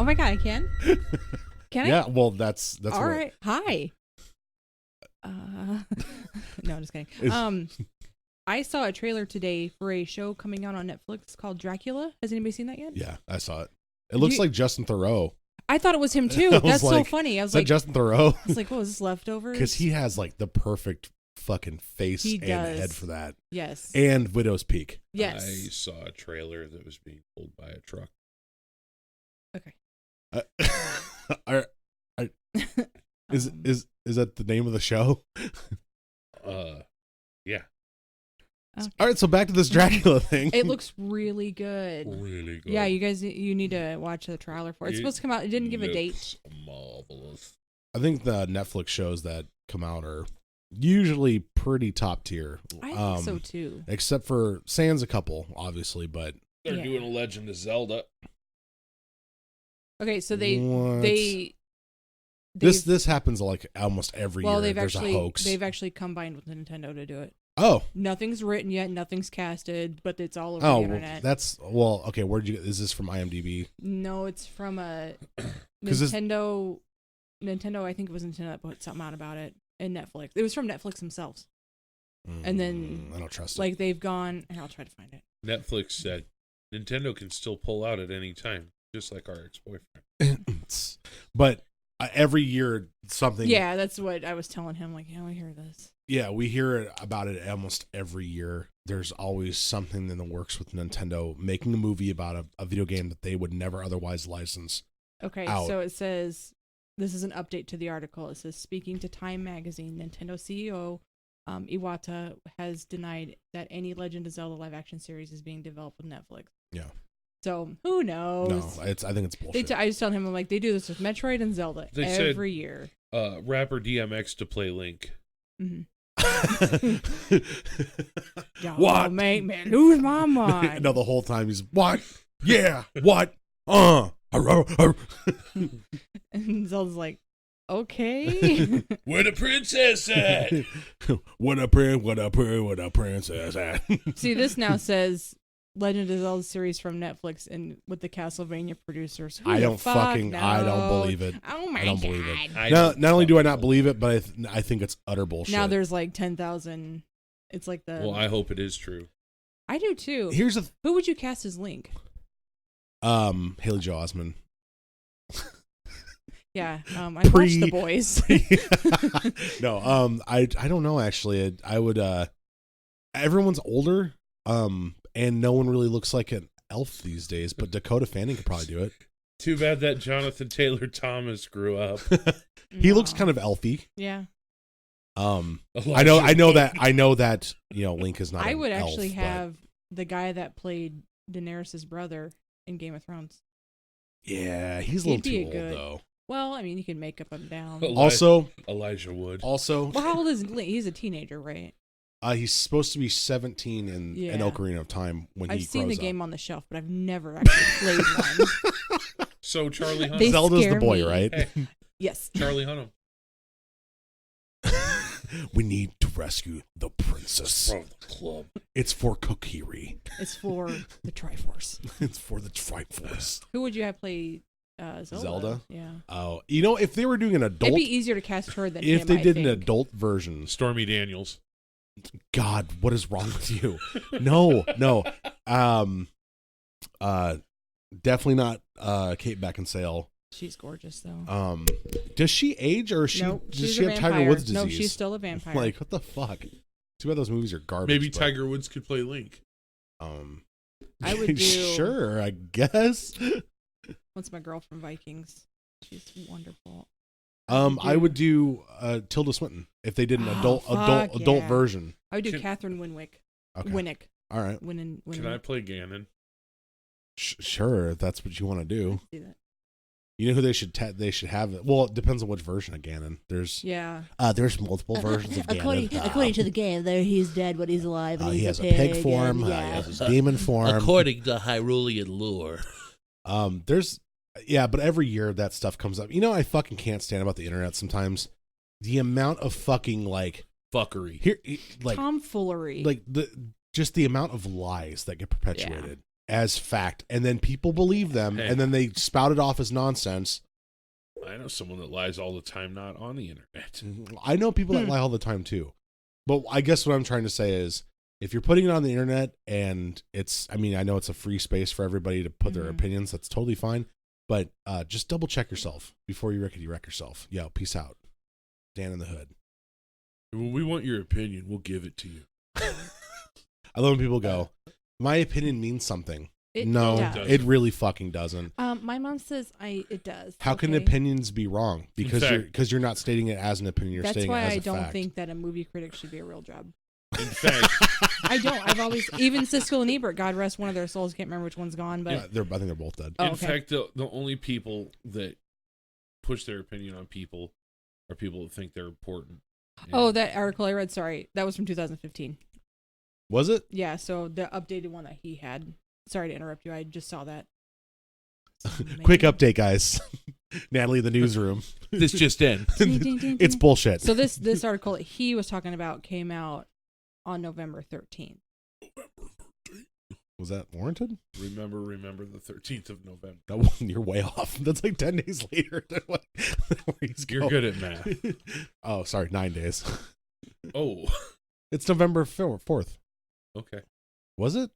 Oh my god, I can. Can I? Yeah, well, that's all right. Hi. No, I'm just kidding. I saw a trailer today for a show coming out on Netflix called Dracula. Has anybody seen that yet? Yeah, I saw it. It looks like Justin Theroux. I thought it was him too. That's so funny. I was like, Justin Theroux? I was like, what is this, Leftovers? Because he has like the perfect fucking face and head for that. Yes. And Widow's Peak. Yes. I saw a trailer that was being pulled by a truck. Okay. Is that the name of the show? Yeah. Okay. All right, so back to this Dracula thing. It looks really good. Really good. Yeah, you guys, you need to watch the trailer for it. It's supposed to come out. It didn't give a date. Marvelous. I think the Netflix shows that come out are usually pretty top tier. I think so too. Except for sans a couple, obviously, but They're doing a Legend of Zelda. Okay, so this happens like almost every year. There's a hoax. They've actually combined with Nintendo to do it. Oh, nothing's written yet, nothing's casted, but it's all over the internet. Okay. Is this from IMDb? No, it's from a Nintendo. Nintendo, I think it was Nintendo that put something out about it, and Netflix. It was from Netflix themselves. And then I don't trust it. Like they've gone. I'll try to find it. Netflix said Nintendo can still pull out at any time, just like our ex-boyfriend. But every year something. Yeah, that's what I was telling him. Like, we hear this. Yeah, we hear about it almost every year. There's always something in the works with Nintendo making a movie about a video game that they would never otherwise license. Okay, so it says, this is an update to the article. It says, speaking to Time Magazine, Nintendo CEO Iwata has denied that any Legend of Zelda live-action series is being developed with Netflix. Yeah. So, who knows? No, I think it's bullshit. I just told him, I'm like, they do this with Metroid and Zelda every year. Rapper DMX to play Link. Mm-hmm. What? Man, lose my mind. No, the whole time he's, what? Yeah, what? And Zelda's like, okay. Where the princess at? What a princess at? See, this now says Legend of Zelda series from Netflix and with the Castlevania producers. I don't believe it. Oh my I don't God. believe it. Not only do I not believe it, but I think it's utter bullshit. Now there's like 10,000. It's like the. Well, I hope it is true. I do too. Who would you cast as Link? Haley Joel Osment. Yeah, I watched The Boys. No, I don't know actually. I would. Everyone's older. And no one really looks like an elf these days, but Dakota Fanning could probably do it. Too bad that Jonathan Taylor Thomas grew up. He looks kind of elfy. Yeah. I know that Link is not. I would actually have the guy that played Daenerys' brother in Game of Thrones. Yeah, he's a little too old though. Well, I mean, you can make up him down. Elijah Wood. Also, well, how old is Link? He's a teenager, right? He's supposed to be 17 in Ocarina of Time when he grows up. I've seen the game on the shelf, but I've never actually played one. So Charlie Hunnam. Zelda's the boy, right? Hey, yes. Charlie Hunnam. We need to rescue the princess. From the club. It's for Kokiri. It's for the Triforce. It's for the Triforce. Who would you have play Zelda? Yeah. Oh, if they were doing an adult... It'd be easier to cast her than if him, they did an adult version. Stormy Daniels. God, what is wrong with you? No. Definitely not Kate Beckinsale. She's gorgeous though. Does she age or does she have Tiger Woods disease? No, she's still a vampire. Like, what the fuck? Too bad those movies are garbage. Maybe Tiger Woods could play Link. I would do. Sure, I guess. What's my girl from Vikings? She's wonderful. I would do Tilda Swinton if they did an adult version. I would do Catherine Winnick. Okay. Winnick. All right. Can I play Ganon? Sure, if that's what you want to do. Let's do that. You know who they should have? Well, it depends on which version of Ganon. There's multiple versions of Ganon. According to the game, he's dead, but he's alive. And he he's has a pig form. He has his demon form. According to Hyrulean lore. But every year that stuff comes up. I fucking can't stand about the internet sometimes. The amount of fucking fuckery here, tomfoolery, just the amount of lies that get perpetuated. as fact, and then people believe them, Hey. and then they spout it off as nonsense. I know someone that lies all the time, not on the internet. I know people that lie all the time too. But I guess what I'm trying to say is, if you're putting it on the internet and I know it's a free space for everybody to put their opinions. That's totally fine. But just double check yourself before you wreck yourself. Yo, peace out. Dan in the Hood. When we want your opinion, we'll give it to you. I love when people go, my opinion means something. No, does. it really fucking doesn't. My mom says it does. How can opinions be wrong? Because you're not stating it as an opinion. You're That's stating it why as a I don't fact. think that a movie critic should be a real job. In fact, I don't. I've always, even Siskel and Ebert, God rest one of their souls, can't remember which one's gone, but Yeah, I think they're both dead. Oh, in okay. fact, the only people that push their opinion on people are people that think they're important. And that article I read, sorry, that was from 2015. Was it? Yeah, so the updated one that he had. Sorry to interrupt you. I just saw that. Quick update, guys. Natalie in the newsroom. This just in. It's bullshit. So this article that he was talking about came out on November 13th. Was that warranted? Remember the 13th of November. No, you're way off. That's like 10 days later. Than where he's You're going. good at math. Oh, sorry, 9 days. Oh, It's November 4th. okay. Was it?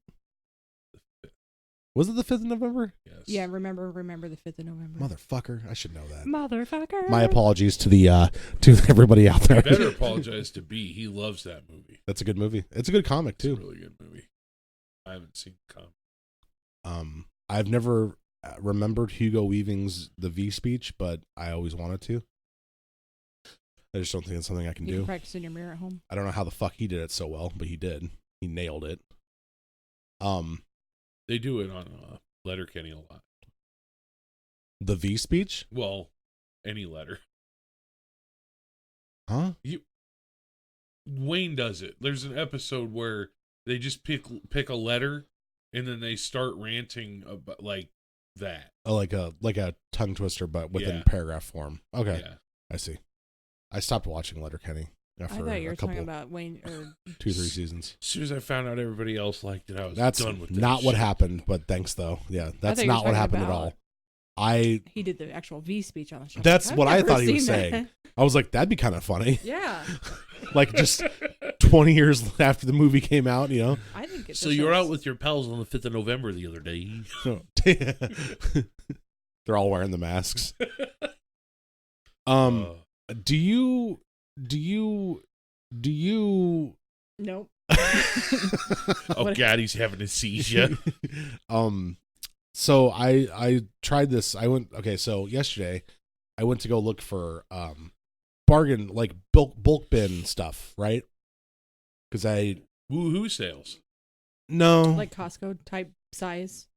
Was it the 5th of November? Yes. Yeah, remember the 5th of November. Motherfucker, I should know that. Motherfucker. My apologies to the to everybody out there. I better apologize to B. He loves that movie. That's a good movie. It's a good comic It's a too. really good movie. I haven't seen the comic. I've never remembered Hugo Weaving's The V speech, but I always wanted to. I just don't think it's something I can You do. can practice in your mirror at home. I don't know how the fuck he did it so well, but he did. He nailed it. They do it on Letterkenny a lot. The V speech? Well, any letter. Huh? Wayne does it. There's an episode where they just pick a letter and then they start ranting about like that. Oh, like a tongue twister, but within Yeah. paragraph form. Okay, Yeah. I see. I stopped watching Letterkenny I after thought you were a couple, talking about Wayne or 2-3 seasons. As soon as I found out everybody else liked it, I was That's done with it. not what happened, but thanks though. Yeah, that's thought you were not what talking happened at about- all. I he did the actual V speech on the show. That's I've what I never thought he was seen that. saying. I was like, that'd be kind of funny. Yeah, Like just 20 years after the movie came out, you know. I think it's. So you were out with your pals on the 5th of November the other day. They're all wearing the masks. Uh, Do you Nope. oh God, he's having a seizure. So I tried this. So yesterday I went to go look for bargain, like bulk bin stuff, right? Because Woohoo sales. Like Costco type size.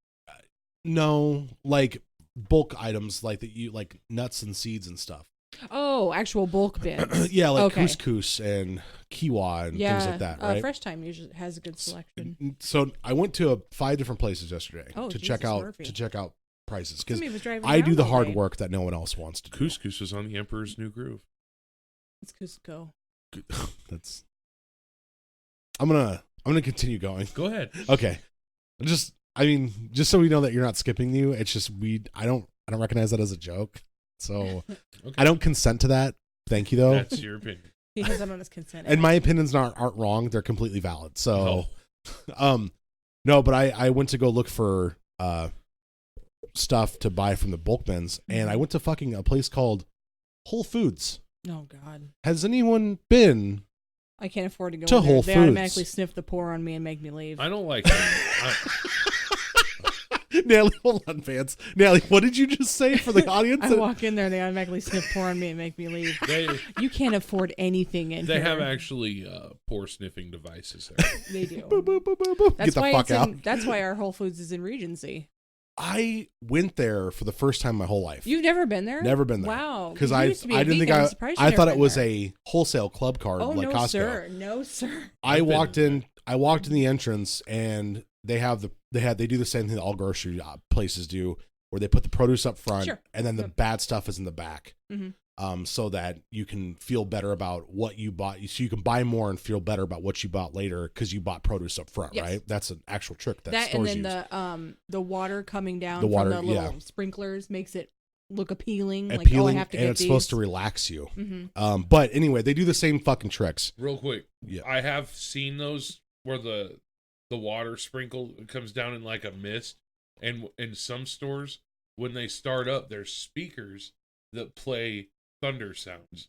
like bulk items like that, you like nuts and seeds and stuff. Oh, actual bulk bins. Yeah, like Okay. couscous and quinoa and Yeah, things like that, right? Fresh Time usually has a good selection. So I went to 5 different places yesterday Oh, to Jesus check out Murphy. prices because Somebody was driving I down do the one hard day. work that no one else wants to do. Couscous was on the Emperor's New Groove. It's Cusco. That's. I'm gonna continue going. Go ahead. Okay, just so we know that you're not skipping you. It's just I don't recognize that as a joke, so Okay. I don't consent to that. Thank you though. That's your opinion. He has that on his consent. And my opinions aren't wrong. They're completely valid. So, no, but I went to go look for stuff to buy from the bulk bins, and I went to fucking a place called Whole Foods. Oh God, Has anyone been? I can't afford to go To in there. Whole They Foods. automatically sniff the pour on me and make me leave. I don't like it. Natalie, hold on, fans. Natalie, what did you just say for the audience? I walk in there, they automatically sniff pour on me and make me leave. You can't afford anything in They here. have actually pore sniffing devices there. They do. Boop, boop, boop, boop, boop. That's Get the why fuck it's out. that's why our Whole Foods is in Regency. I went there for the first time in my whole life. You've never been there? Never been there. Wow. Because You I used to be a didn't think geek. I'm surprised you I never thought it been was there. a wholesale club card Oh like no, Costco. sir. No, sir. I I've been walked in in. I walked in the entrance, and they do the same thing that all grocery places do, where they put the produce up front, Sure. and then the Yep. bad stuff is in the back. Mhm. so that you can feel better about what you bought. So you can buy more and feel better about what you bought later because you bought produce up front, Yes. right? That's an actual trick that That and stores then use. the water coming down The water, from the little yeah. sprinklers makes it look appealing. Like, oh, I Appealing, have to and get it's these. supposed to relax you. Mm-hmm. But anyway, they do the same fucking tricks. Real quick, Yeah. I have seen those where the water sprinkle comes down in like a mist, and in some stores when they start up, there's speakers that play thunder sounds.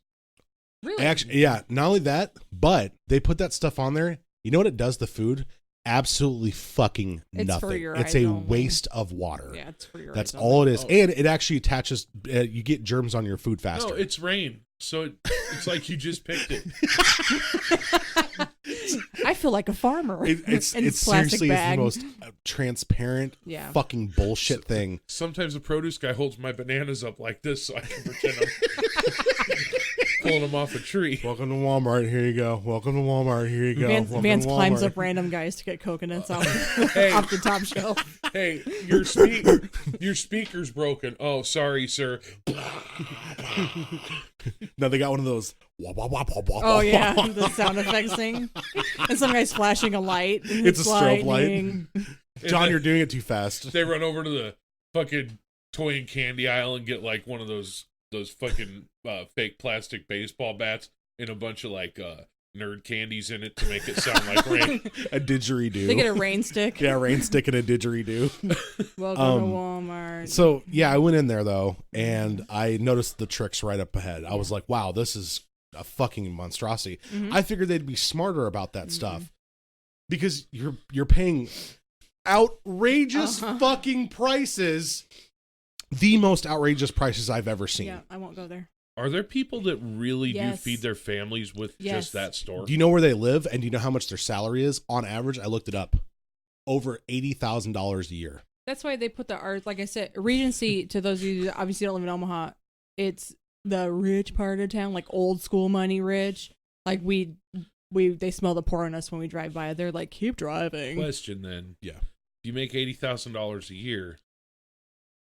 Really? Actually, yeah, not only that, but they put that stuff on there. You know what it does? The food, absolutely fucking It's nothing. for your It's eyes a only. waste of water. Yeah, it's for your That's eyes all only. it is, Oh. and it actually attaches. You get germs on your food faster. No, it's rain, so it's like you just picked it. I feel like a farmer. It's in it's plastic seriously bag. is the most transparent Yeah. fucking bullshit thing. Sometimes the produce guy holds my bananas up like this so I can pretend I'm pulling them off a tree. Welcome to Walmart. Here you go. Welcome to Walmart. Here you go. Welcome Vance to climbs Walmart. up random guys to get coconuts off, Hey. off the top shelf. Hey, your speaker's broken. Oh, sorry, sir. No, they got one of those. Wah, wah, wah, wah, wah, Oh wah, yeah, wah. the sound effects thing. And some guy's flashing a light. And It's a strobe light. lightning. John, And you're doing it too fast. they run over to the fucking toy and candy aisle and get like one of those fucking fake plastic baseball bats and a bunch of like nerd candies in it to make it sound like rain. A didgeridoo. They get a rain stick. Yeah, rain stick and a didgeridoo. Welcome to Walmart. So yeah, I went in there though, and I noticed the tricks right up ahead. I was like, wow, this is a fucking monstrosity. Mhm. I figured they'd be smarter about that stuff because you're paying outrageous fucking prices, the most outrageous prices I've ever seen. Yeah, I won't go there. Are there people that really do Yes. feed their families with Yes. just that store? Do you know where they live, and do you know how much their salary is on average? I looked it up. Over $80,000 a year. That's why they put the art. Like I said, Regency. To those of you that obviously don't live in Omaha, it's the rich part of town, like old school money rich. Like they smell the poor in us when we drive by. They're like, keep driving. Question then. Yeah. If you make $80,000 a year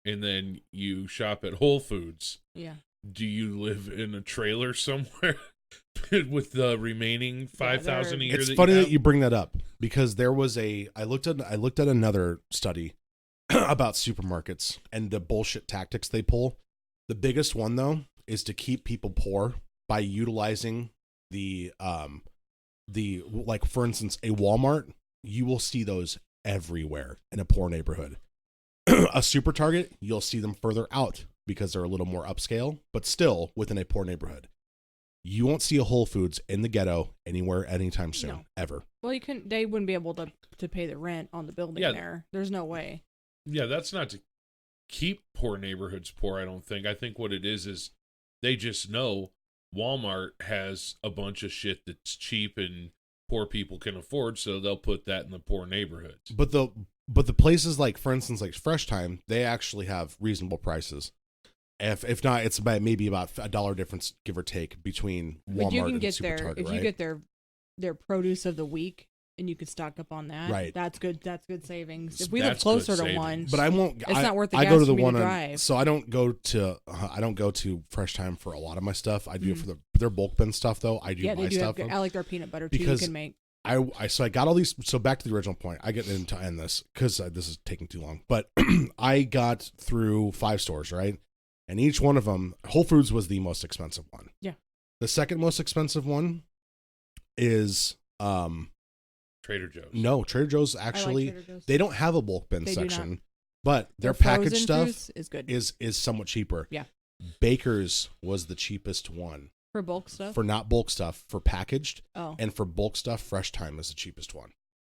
and then you shop at Whole Foods, Yeah. do you live in a trailer somewhere with the remaining $5,000 a year? It's that funny you that have? you bring that up because there was I looked at another study about supermarkets and the bullshit tactics they pull. The biggest one though is to keep people poor by utilizing the like, for instance, a Walmart. You will see those everywhere in a poor neighborhood. A Super Target, you'll see them further out because they're a little more upscale, but still within a poor neighborhood. You won't see a Whole Foods in the ghetto anywhere anytime soon, No. ever. Well, you couldn't. They wouldn't be able to pay the rent on the building Yeah. there. There's no way. Yeah, that's not to keep poor neighborhoods poor, I don't think. I think what it is they just know Walmart has a bunch of shit that's cheap and poor people can afford, so they'll put that in the poor neighborhoods. But the places like, for instance, like Fresh Time, they actually have reasonable prices. If not, it's maybe about $1 difference, give or take, between Walmart But you can and get Super their Target, if right? you get their produce of the week and you can stock up on that. Right. That's good. That's good savings. If we live That's closer good to savings. one, But I won't. It's not worth the I gas go to for the me to one, drive. so I don't go to Fresh Time for a lot of my stuff. I do it Mhm. for their bulk bin stuff though. I do yeah, buy they do stuff. have. I like their peanut butter too. Because You can make. So I got all these. So back to the original point. I get into end this because this is taking too long. But I got through 5 stores, right? And each one of them, Whole Foods was the most expensive one. Yeah. The second most expensive one is Trader Joe's. no, Trader Joe's I like actually Trader Joe's. they don't have a bulk bin They do not. section, but their frozen packaged stuff fruits is good is somewhat cheaper. Yeah. Baker's was the cheapest one for bulk stuff. for not bulk stuff, for packaged, oh, and for bulk stuff, Fresh Time is the cheapest one.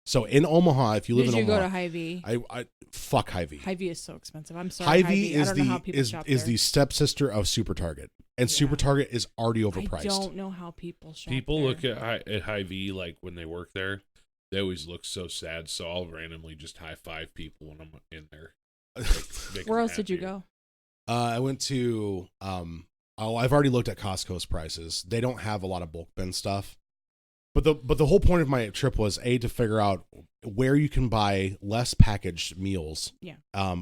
So in Omaha, if you live did in you go Omaha, to Hy-Vee? I fuck Hy-Vee. Hy-Vee is so expensive. I'm sorry. Hy-Vee I is don't know how people shop is there. the stepsister of Super Target, and Super Yeah. Target is already I overpriced. don't know how people shop. People there. look at Hy-Vee like when they work there. They always look so sad, so I'll randomly just high five people when I'm in there. Make Where them else did you happier. go? I went to I've already looked at Costco's prices. They don't have a lot of bulk bin stuff. But the whole point of my trip was to figure out where you can buy less packaged meals, Yeah.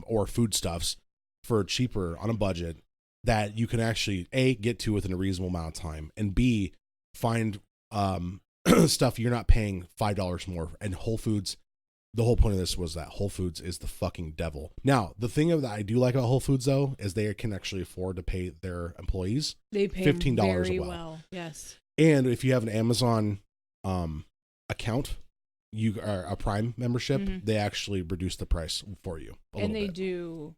or foodstuffs for cheaper on a budget, that you can actually A, get to within a reasonable amount of time, and B, find stuff you're not paying $5 more. And Whole Foods, the whole point of this was that Whole Foods is the fucking devil. Now, the thing that I do like about Whole Foods, though, is they can actually afford to pay their employees They pay $15 very a well. well. Yes. And if you have an Amazon account, you are a Prime membership, they actually reduce the price for you. And they do.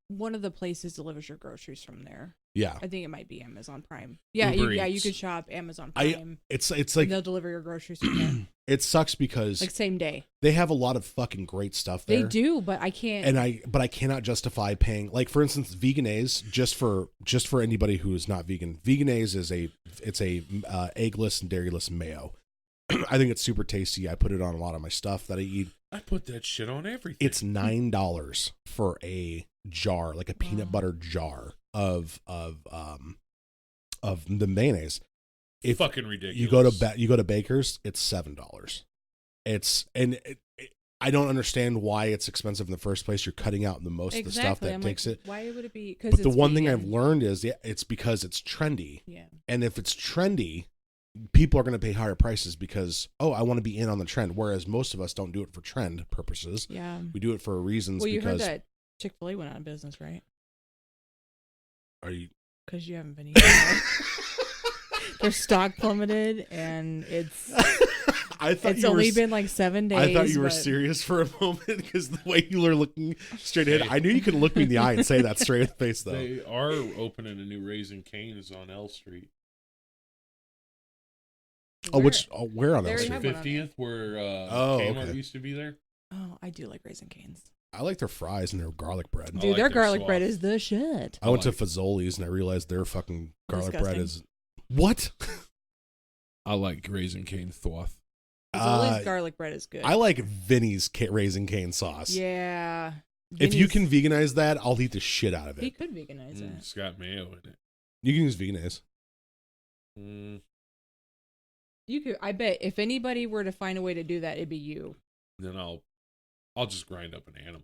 One of the places delivers your groceries from there. Yeah. I think it might be Amazon Prime. Yeah, Uber you Eats. could shop Amazon Prime. It's like and they'll deliver your groceries from there. it sucks because Like same day. they have a lot of fucking great stuff there. They do, but I can't. But I cannot justify paying, like, for instance, Veganese, just for anybody who is not vegan. Veganese is a eggless and dairyless mayo. I think it's super tasty. I put it on a lot of my stuff that I eat. I put that shit on everything. It's $9 for a jar, like a peanut butter jar of the mayonnaise. If fucking ridiculous. you go to Baker's, it's $7. I don't understand why it's expensive in the first place. You're cutting out the most of the stuff that I'm takes like, it. Why would it be? Because But the one thing I've learned is, it's because it's trendy. Yeah. And if it's trendy, people are going to pay higher prices because, I want to be in on the trend. Whereas most of us don't do it for trend purposes. Yeah. We do it for reasons. Well, you because heard that Chick-fil-A went out of business, right? Are you? Because you haven't been eating. Their stock plummeted, and it's only been like 7 days. I thought you were serious for a moment because the way you were looking straight ahead, I knew you could look me in the eye and say that straight in the face, though. They are opening a new Raising Cane's on L Street. Where on They L already Street? have one on 50th, where Kmart okay. used to be there. Oh, I do like Raising Cane's. I like their fries and their garlic bread. Dude, like their their garlic sauce. bread is the shit. I went to Fazoli's and I realized their fucking garlic bread Disgusting. is what? I like Raising Cane Thwoth. Fazoli's garlic bread is good. I like Vinny's Raising Cane sauce. Yeah. If you Vinny's- can veganize that, I'll eat the shit out of he it. could veganize it. It's got mayo in it. You can use veganize. You could. I bet if anybody were to find a way to do that, it'd be you. Then I'll just grind up an animal.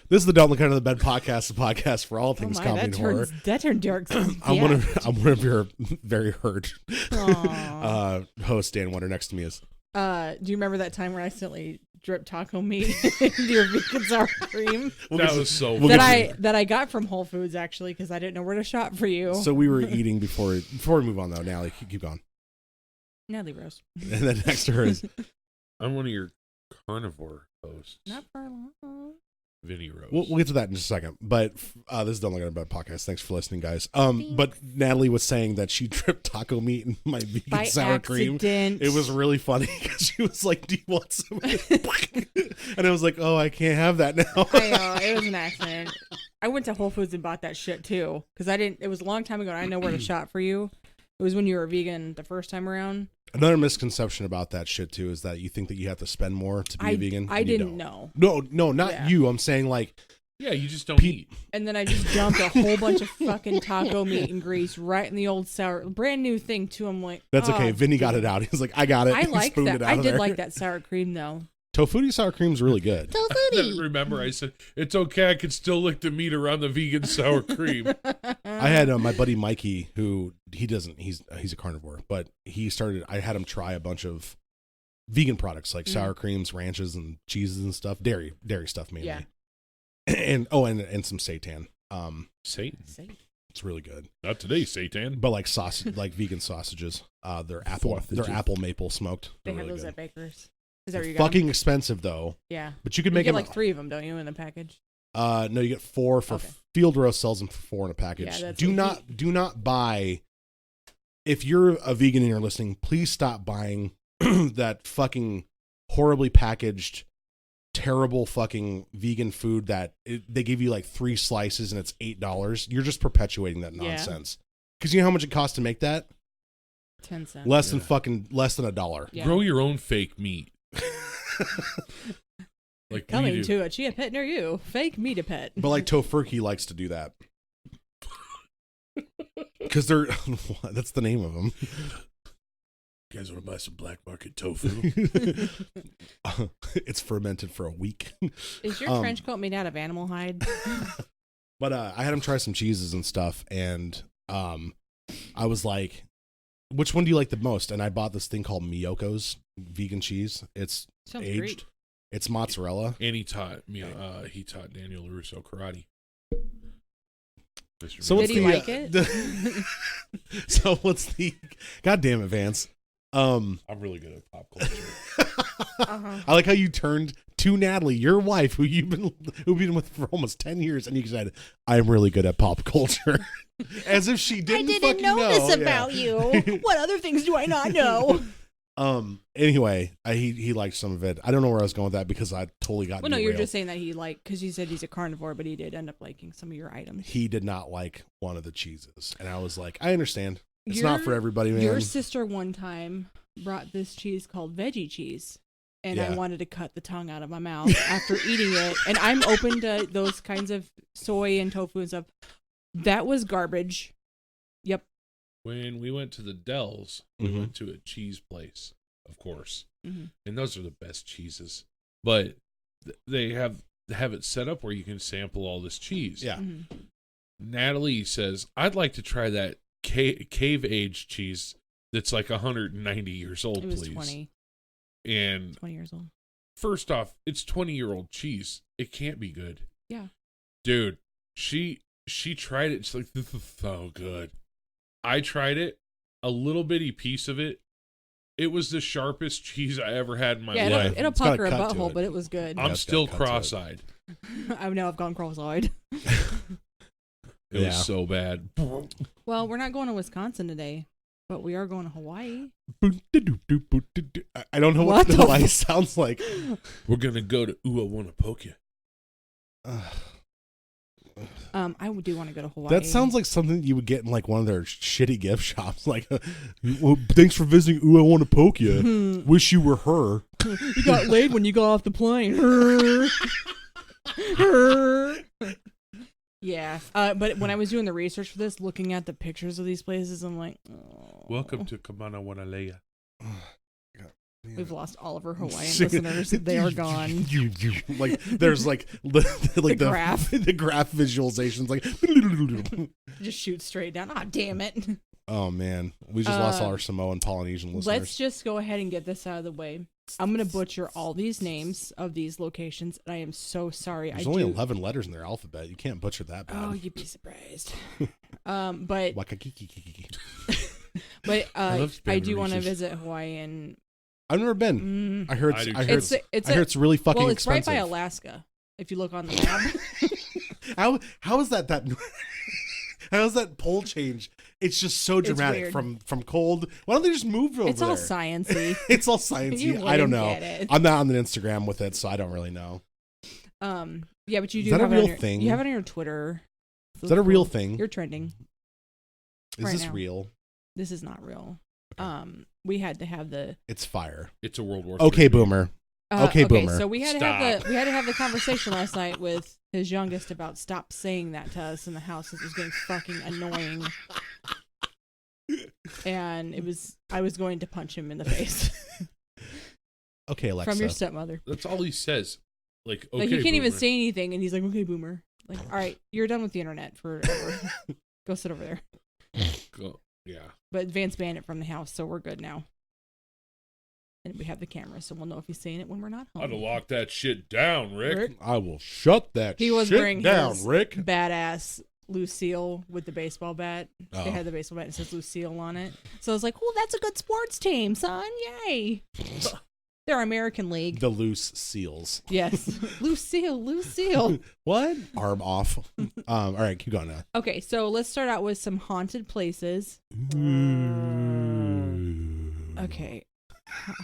This is the Don't Look Under the Bed podcast, the podcast for all things oh my, comedy and horror. that turned dark. I'm one of your very hurt Aw. hosts. Dan Wonder next to me is. Do you remember that time where I accidentally dripped taco meat into your vegan sour cream That was so we'll funny. that I got from Whole Foods actually because I didn't know where to shop for you. So we were eating before we move on though. Natalie, keep going. Natalie Rose. And then next to her is I'm one of your carnivore hosts. Not for long. Vinny Rose. we'll get to that in just a second. But this is Don't Look Under the Bed podcast. Thanks for listening, guys. But Natalie was saying that she dripped taco meat in my vegan By sour cream. accident. It was really funny because she was like, "Do you want some?" And I was like, "Oh, I can't have that now." I know, it was an accident. I went to Whole Foods and bought that shit too because it was a long time ago and I know where to shop for you. It was when you were vegan the first time around. Another misconception about that shit too is that you think that you have to spend more to be a vegan. I and you didn't don't. know. No, not Yeah. you. I'm saying like yeah, you just don't eat. And then I just dumped a whole bunch of fucking taco meat and grease right in the old sour, brand new thing too. I'm like, that's okay. oh, Vinny got it out. He's like, I got it. I He like spooned that. it out I of did there. like that sour cream though. Tofutti sour cream's really good. Remember, I said it's okay. I can still lick the meat around the vegan sour cream. I had my buddy Mikey, who he's a carnivore, but I had him try a bunch of vegan products like sour creams, ranches, and cheeses and stuff, dairy stuff mainly. Yeah. And some seitan. Satan. It's really good. Not today, Satan. But like sausage, like vegan sausages, they're apple maple smoked. They They're have really those good. at Baker's. Is that where you They're got fucking them? expensive though. Yeah. But you can You make get them like 3 of them, don't you, in the package? No, you get 4 for Okay. Field Roast sells them for 4 in a package. Yeah, that's do what not buy. If you're a vegan and you're listening, please stop buying that fucking horribly packaged, terrible fucking vegan food that they give you like 3 slices and it's $8. You're just perpetuating that Yeah. nonsense. Because you know how much it costs to make that? 10 cents. Less than $1. Yeah. Grow your own fake meat. Like we Coming do. to a Chia Pet near you. Fake meat a pet. But like Tofurkey likes to do that. Because that's the name of them. You guys want to buy some black market tofu? It's fermented for a week. Is your trench coat made out of animal hide? But I had him try some cheeses and stuff, and I was like, which one do you like the most? And I bought this thing called Miyoko's vegan cheese. It's Sounds aged. great. It's mozzarella. And he taught Daniel LaRusso karate. So Did what's he the, like it? So what's the? God damn it, Vance. I'm really good at pop culture. Uh-huh. I like how you turned to Natalie, your wife, who've been with for almost 10 years, and you said, "I'm really good at pop culture," as if she didn't. I didn't know this about you. What other things do I not know? Anyway, he liked some of it. I don't know where I was going with that because I totally got. Well, no, you're derailed. just saying that he liked, because you said he's a carnivore, but he did end up liking some of your items. He did not like one of the cheeses, and I was like, I understand. It's not for everybody, man. Your sister one time brought this cheese called veggie cheese, and I Yeah. wanted to cut the tongue out of my mouth after eating it. And I'm open to those kinds of soy and tofu and stuff. That was garbage. Yep. When we went to the Dells, we Mhm. went to a cheese place, of course, Mm-hmm. and those are the best cheeses. But they have it set up where you can sample all this cheese. Yeah. Mm-hmm. Natalie says, "I'd like to try that cave aged cheese that's like 190 years old, It was please." 20 And years old. first off, it's 20-year-old cheese. It can't be good. Yeah. Dude, she tried it. She's like, "This is so good." I tried it, a little bitty piece of it. It was the sharpest cheese I ever had in my Yeah, life. it'll It's got a pucker a cut to butthole, it. but it was good. I'm it's got still a cut to it. cross-eyed. I know I've gone cross-eyed. It Yeah. was so bad. Well, we're not going to Wisconsin today, but we are going to Hawaii. I don't know What what the the Hawaii sounds like. We're gonna go to Uawonapokia. I do want to go to Hawaii. That sounds like something you would get in like one of their shitty gift shops. Like, well, thanks for visiting Uawonapokia. Wish you were her. You got laid when you got off the plane. Yeah. But when I was doing the research for this, looking at the pictures of these places, I'm like, oh. Welcome to Kamana Wanalea. We've lost all of our Hawaiian listeners. They are gone. Like there's like the graph. the graph visualizations like. Just shoot straight down. Ah, damn it. Oh man, we just lost all our Samoan Polynesian listeners. Let's just go ahead and get this out of the way. I'm going to butcher all these names of these locations, and I am so sorry. There's only 11 letters in their alphabet. You can't butcher that bad. Oh, you'd be surprised. But Wakakiki. I do want to visit Hawaii, and I've never been. I heard it's really fucking well, it's expensive. right by Alaska. If you look on the map. How is that how is that pole change? It's just so dramatic weird. from cold. Why don't they just move over It's all there? sciencey. It's all sciencey. You I don't wouldn't know. get it. I'm not on the Instagram with it, so I don't really know. Yeah, but you do Is that a have it real on your, thing? You have it on your Twitter. Is that a real thing? You're trending. Is right this now. real? This is not real. Okay. We had to have the It's fire. It's a World War Okay, III. boomer. Okay, boomer. So we had to Stop. have the conversation last night with his youngest about stop saying that to us in the house. It was getting fucking annoying. And I was going to punch him in the face. Okay, Alexa. From your stepmother. That's all he says. Like, okay, Like, he can't even boomer. say anything, and he's like, okay, boomer. Like, all right, you're done with the internet forever. Go sit over there. Go. Yeah. But Vance banned it from the house, so we're good now. And we have the camera, so we'll know if he's saying it when we're not home. I'd have locked that shit down, Rick. I will shut that He was shit wearing down, his Rick. badass Lucille with the baseball bat. Oh. They had the baseball bat and it says Lucille on it. So I was like, oh, that's a good sports team, son. Yay. They're American League. The loose seals. Yes. Lucille. What? Arm off. All right, keep going now. Okay, so let's start out with some haunted places. Okay.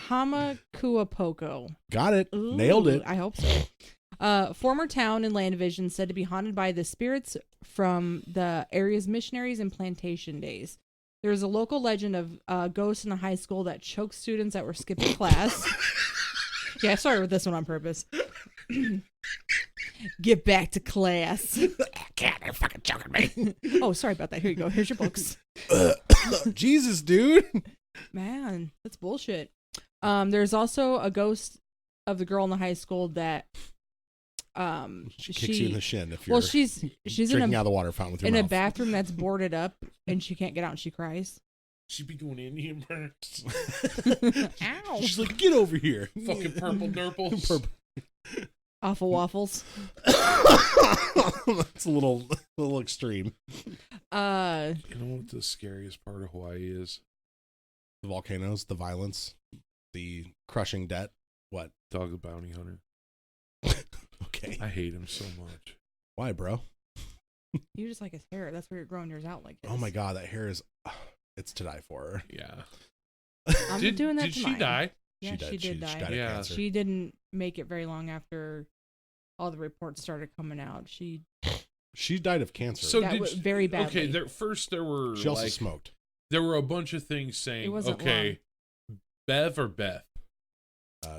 Hamakuapoko. Got it. Ooh, Nailed it. I hope so. Former town and land division said to be haunted by the spirits from the area's missionaries and plantation days. There's a local legend of ghosts in a high school that choked students that were skipping class. Yeah, I started with this one on purpose. Get back to class. Cat, you're fucking choking me. Oh, sorry about that. Here you go. Here's your books. Jesus, dude. Man, that's bullshit. There's also a ghost of the girl in the high school that She kicks you in the shin if you're well, she's drinking out of the water fountain with your in mouth. a bathroom that's boarded up and she can't get out and she cries. She'd be doing Indian burns. Ow. She's like, get over here. Fucking purple nurples. Awful waffles. That's a little extreme. You know what the scariest part of Hawaii is? The volcanoes, the violence, the crushing debt. What? Dog the Bounty Hunter. Okay. I hate him so much. Why, bro? You just like his hair. That's where you're growing yours out like his. Oh my god, that hair is it's to die for. Yeah. I'm Did doing that Did to she mine. die? Yeah, she did die. She died of Yeah. cancer. She didn't make it very long after all the reports started coming out. She died of cancer. So that did was she- very badly. Okay, there were she also like, smoked. there were a bunch of things saying, It wasn't okay, Bev or Beth?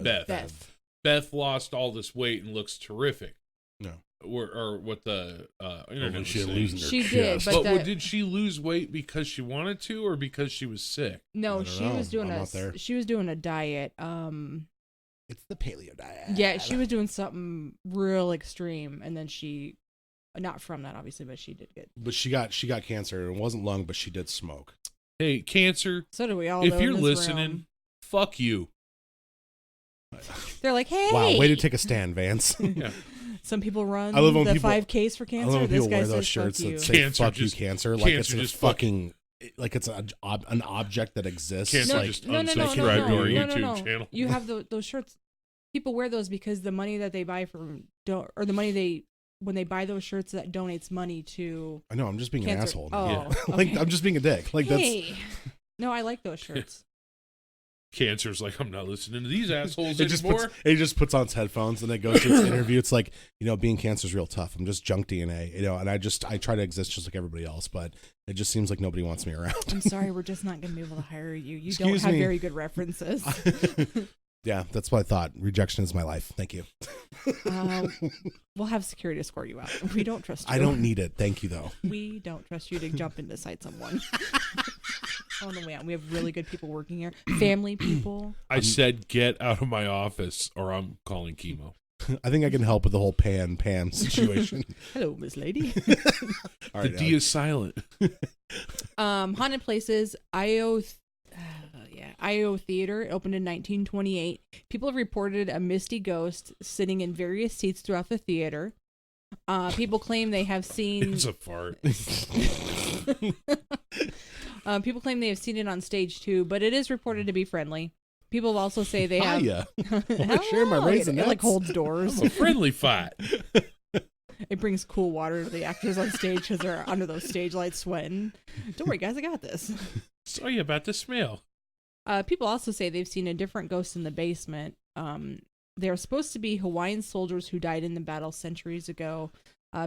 Beth. Beth lost all this weight and looks terrific. No. Or what the internet was She saying. losing her She chest. did, but But did she lose weight because she wanted to, or because she was sick? No, I don't she know. was doing I'm not there. she was doing a diet. It's the paleo diet. Yeah, she was doing something real extreme, and then she, not from that obviously, but she did get. But she got cancer. It wasn't lung, but she did smoke. Hey, cancer, So do we all. if though, in you're this listening, room. fuck you. They're like, hey. Wow, way to take a stand, Vance. Yeah. Some people run I love when the people- 5Ks for I cancer. love when This people guy wear says, those shirts fuck you. that say Cancer "fuck just- you, cancer," like it's cancer a just fucking, like it's an object that exists. Cancer like, just no, unsubscribe to our YouTube channel. You have those shirts. People wear those because the money that they buy from or the money when they buy those shirts, that donates money to I know. I'm just being cancer. an asshole. Oh, Yeah. Like okay. I'm just being a dick. Like Hey. No, I like those shirts. Cancer's like, I'm not listening to these assholes It just anymore. he just puts on his headphones and then goes to his interview. It's like, being cancer is real tough. I'm just junk DNA, and I try to exist just like everybody else, but it just seems like nobody wants me around. I'm sorry, we're just not going to be able to hire you. You Excuse don't have me. very good references. Yeah, that's what I thought. Rejection is my life. Thank you. We'll have security escort you out. We don't trust you. I don't need it. Thank you, though. We don't trust you to jump in to cite someone. Oh no, we have really good people working here. Family people. I said, get out of my office, or I'm calling chemo. I think I can help with the whole Pam situation. Hello, Miss Lady. All The right, D is silent. Haunted Places, IO Theater. It opened in 1928. People have reported a misty ghost sitting in various seats throughout the theater. People claim they have seen. It's a fart. People claim they have seen it on stage too, but it is reported to be friendly. People also say they have. Hiya. Wanna share my raisinets? It like holds doors. A friendly fight. It brings cool water to the actors on stage because they're under those stage lights sweating. Don't worry, guys, I got this. Sorry about the smell. People also say they've seen a different ghost in the basement. They're supposed to be Hawaiian soldiers who died in the battle centuries ago.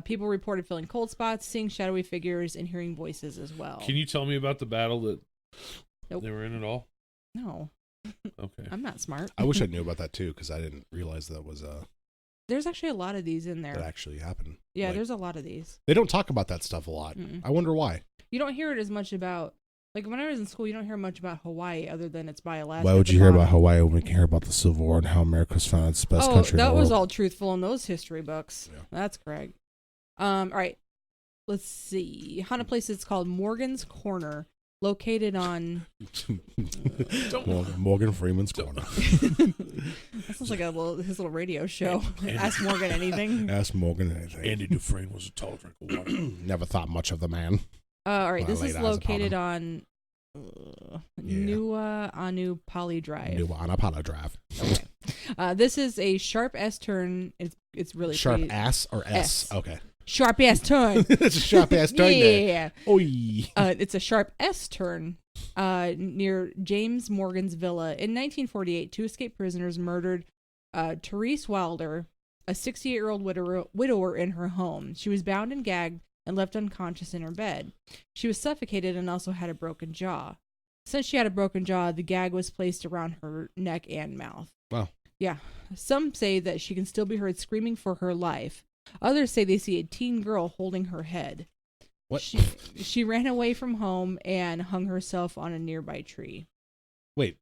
People reported feeling cold spots, seeing shadowy figures, and hearing voices as well. Can you tell me about the battle that Nope. they were in at all? No, Okay. I'm not smart. I wish I knew about that too, because I didn't realize that was There's actually a lot of these in that there. actually happened. Yeah, Like, there's a lot of these. they don't talk about that stuff a lot. Mm-mm. I wonder why. You don't hear it as much about, like when I was in school, you don't hear much about Hawaii other than it's by Alaska. Why at would the you hear about bottom. Hawaii when we can hear about the Civil War and how America's found its best country in that the was world? all truthful in those history books. Yeah. That's correct. All right. Let's see. Haunted place is called Morgan's Corner, located on. Morgan Freeman's Corner. That sounds like his little radio show. Ask Morgan anything. Ask Morgan anything. Andy Dufresne was a tall drink of water. Never thought much of the man. All right. Well, This I is laid eyes upon located him. on Yeah. Nua Anu Poly Drive. New on Apollo Drive. Okay. This is a sharp S turn. It's really Sharp pretty. ass or S? S. Okay. Sharp S turn. It's a sharp ass turn there. Yeah. Oi. It's a sharp S turn near James Morgan's villa. In 1948, two escaped prisoners murdered Therese Wilder, a 68-year-old widower in her home. She was bound and gagged and left unconscious in her bed. She was suffocated and also had a broken jaw. Since she had a broken jaw, the gag was placed around her neck and mouth. Wow. Yeah. Some say that she can still be heard screaming for her life. Others say they see a teen girl holding her head. What? She ran away from home and hung herself on a nearby tree. Wait.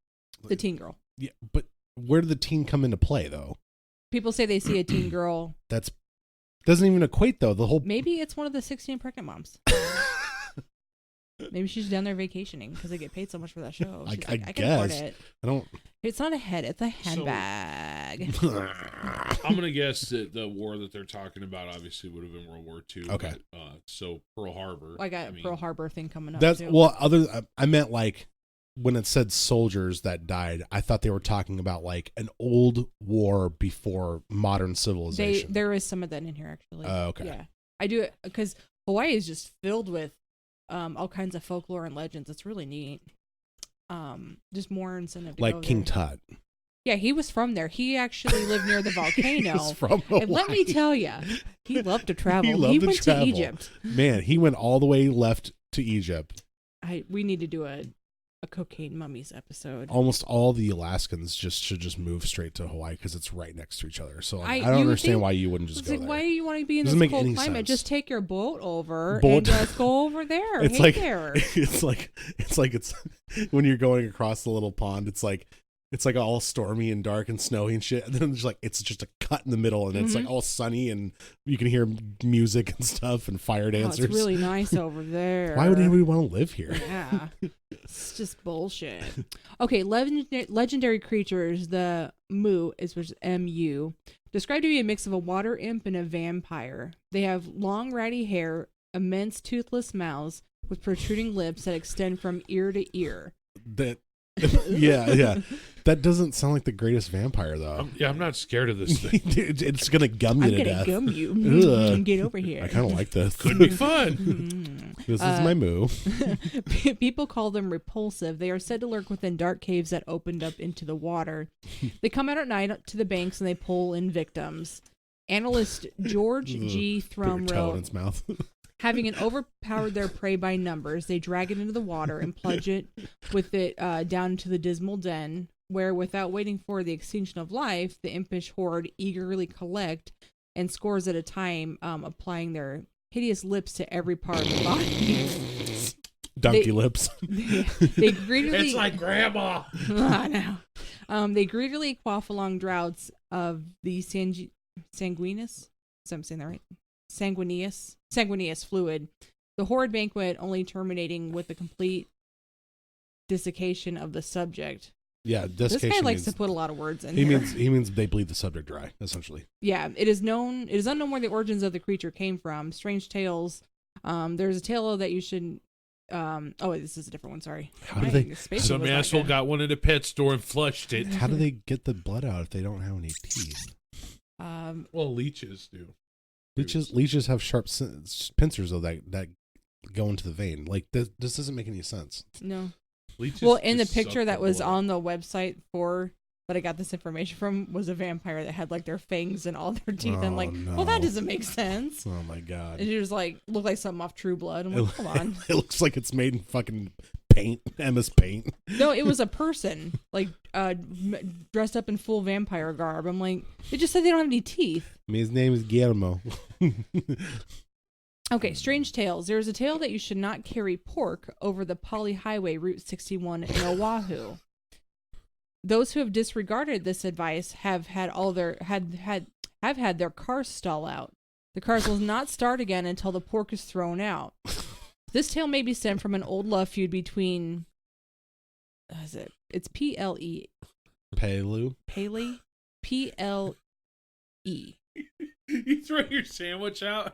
The teen girl. Yeah, but where did the teen come into play though? People say they see a teen girl. That's doesn't even equate though. The whole Maybe it's one of the 16 pregnant moms. Maybe she's down there vacationing because they get paid so much for that show. She's I can afford guess. it. I don't. It's not a head, it's a handbag. I'm gonna guess that the war that they're talking about obviously would have been World War II. Okay. But, so Pearl Harbor. I got a Pearl Harbor thing coming up. That's too. well. I meant like when it said soldiers that died. I thought they were talking about like an old war before modern civilization. There is some of that in here actually. Okay. Yeah, I do it because Hawaii is just filled with all kinds of folklore and legends. It's really neat. Just more incentive to Like go King there. Tut. Yeah, he was from there. He actually lived near the volcano. He's from Hawaii. And let me tell you, he loved to travel. He loved to went travel. to Egypt. Man, he went all the way left to Egypt. We need to do a cocaine mummies episode. Almost all the Alaskans should just move straight to Hawaii because it's right next to each other. So I you don't understand think- why you wouldn't just It's go like, there. why do you want to be in Doesn't this make cold any climate? sense. Just take your boat over Boat. and just go over there. It's Hey like there. it's like when you're going across the little pond. It's like all stormy and dark and snowy and shit. And then it's just a cut in the middle, and it's like all sunny, and you can hear music and stuff and fire Oh, dancers. it's really nice over there. Why would anybody want to live here? Yeah, it's just bullshit. Okay, legendary creatures. The Mu which is Mu, described to be a mix of a water imp and a vampire. They have long, ratty hair, immense toothless mouths with protruding lips that extend from ear to ear. That yeah. That doesn't sound like the greatest vampire though. I'm not scared of this thing. It's gonna gum you I'm to gonna death. gum you. Ugh. Get over here. I kind of like this. Could be fun. This is my move. People call them repulsive. They are said to lurk within dark caves that opened up into the water. They come out at night to the banks and they pull in victims. Analyst George G. Put your Thrum toe in wrote, its mouth. having overpowered their prey by numbers, they drag it into the water and plunge it with it down into the dismal den, where, without waiting for the extinction of life, the impish horde eagerly collect and scores at a time, applying their hideous lips to every part of the body. Donkey lips. They greedily. It's like grandma. I know. They greedily quaff along droughts of the sanguineous. So I'm saying that right. Sanguineous fluid. The horrid banquet only terminating with the complete desiccation of the subject. Yeah, This desiccation guy likes means, to put a lot of words in he here. means they bleed the subject dry, essentially. Yeah, it is unknown where the origins of the creature came from. Strange tales. There's a tale that you should. This is a different one. Sorry. How do they? Some asshole got one at a pet store and flushed it. How do they get the blood out if they don't have any teeth? Well, leeches do. Leeches have sharp pincers though that go into the vein. Like this doesn't make any sense. No. Leeches Well, in the just picture suck that was blood. on the website that I got this information from was a vampire that had like their fangs and all their teeth. And Oh, like, no. well, that doesn't make sense. Oh my god! It just like looked like something off True Blood. I'm like, hold on. It looks like it's made in fucking paint, MS Paint. No, it was a person like dressed up in full vampire garb. I'm like, they just said they don't have any teeth. His name is Guillermo. Okay, strange tales. There's a tale that you should not carry pork over the Poly Highway Route 61 in Oahu. Those who have disregarded this advice have had their cars stall out. The cars will not start again until the pork is thrown out. This tale may be stemmed from an old love feud between it's P-L-E. Pelu. Paley? P-L-E. You throw your sandwich out,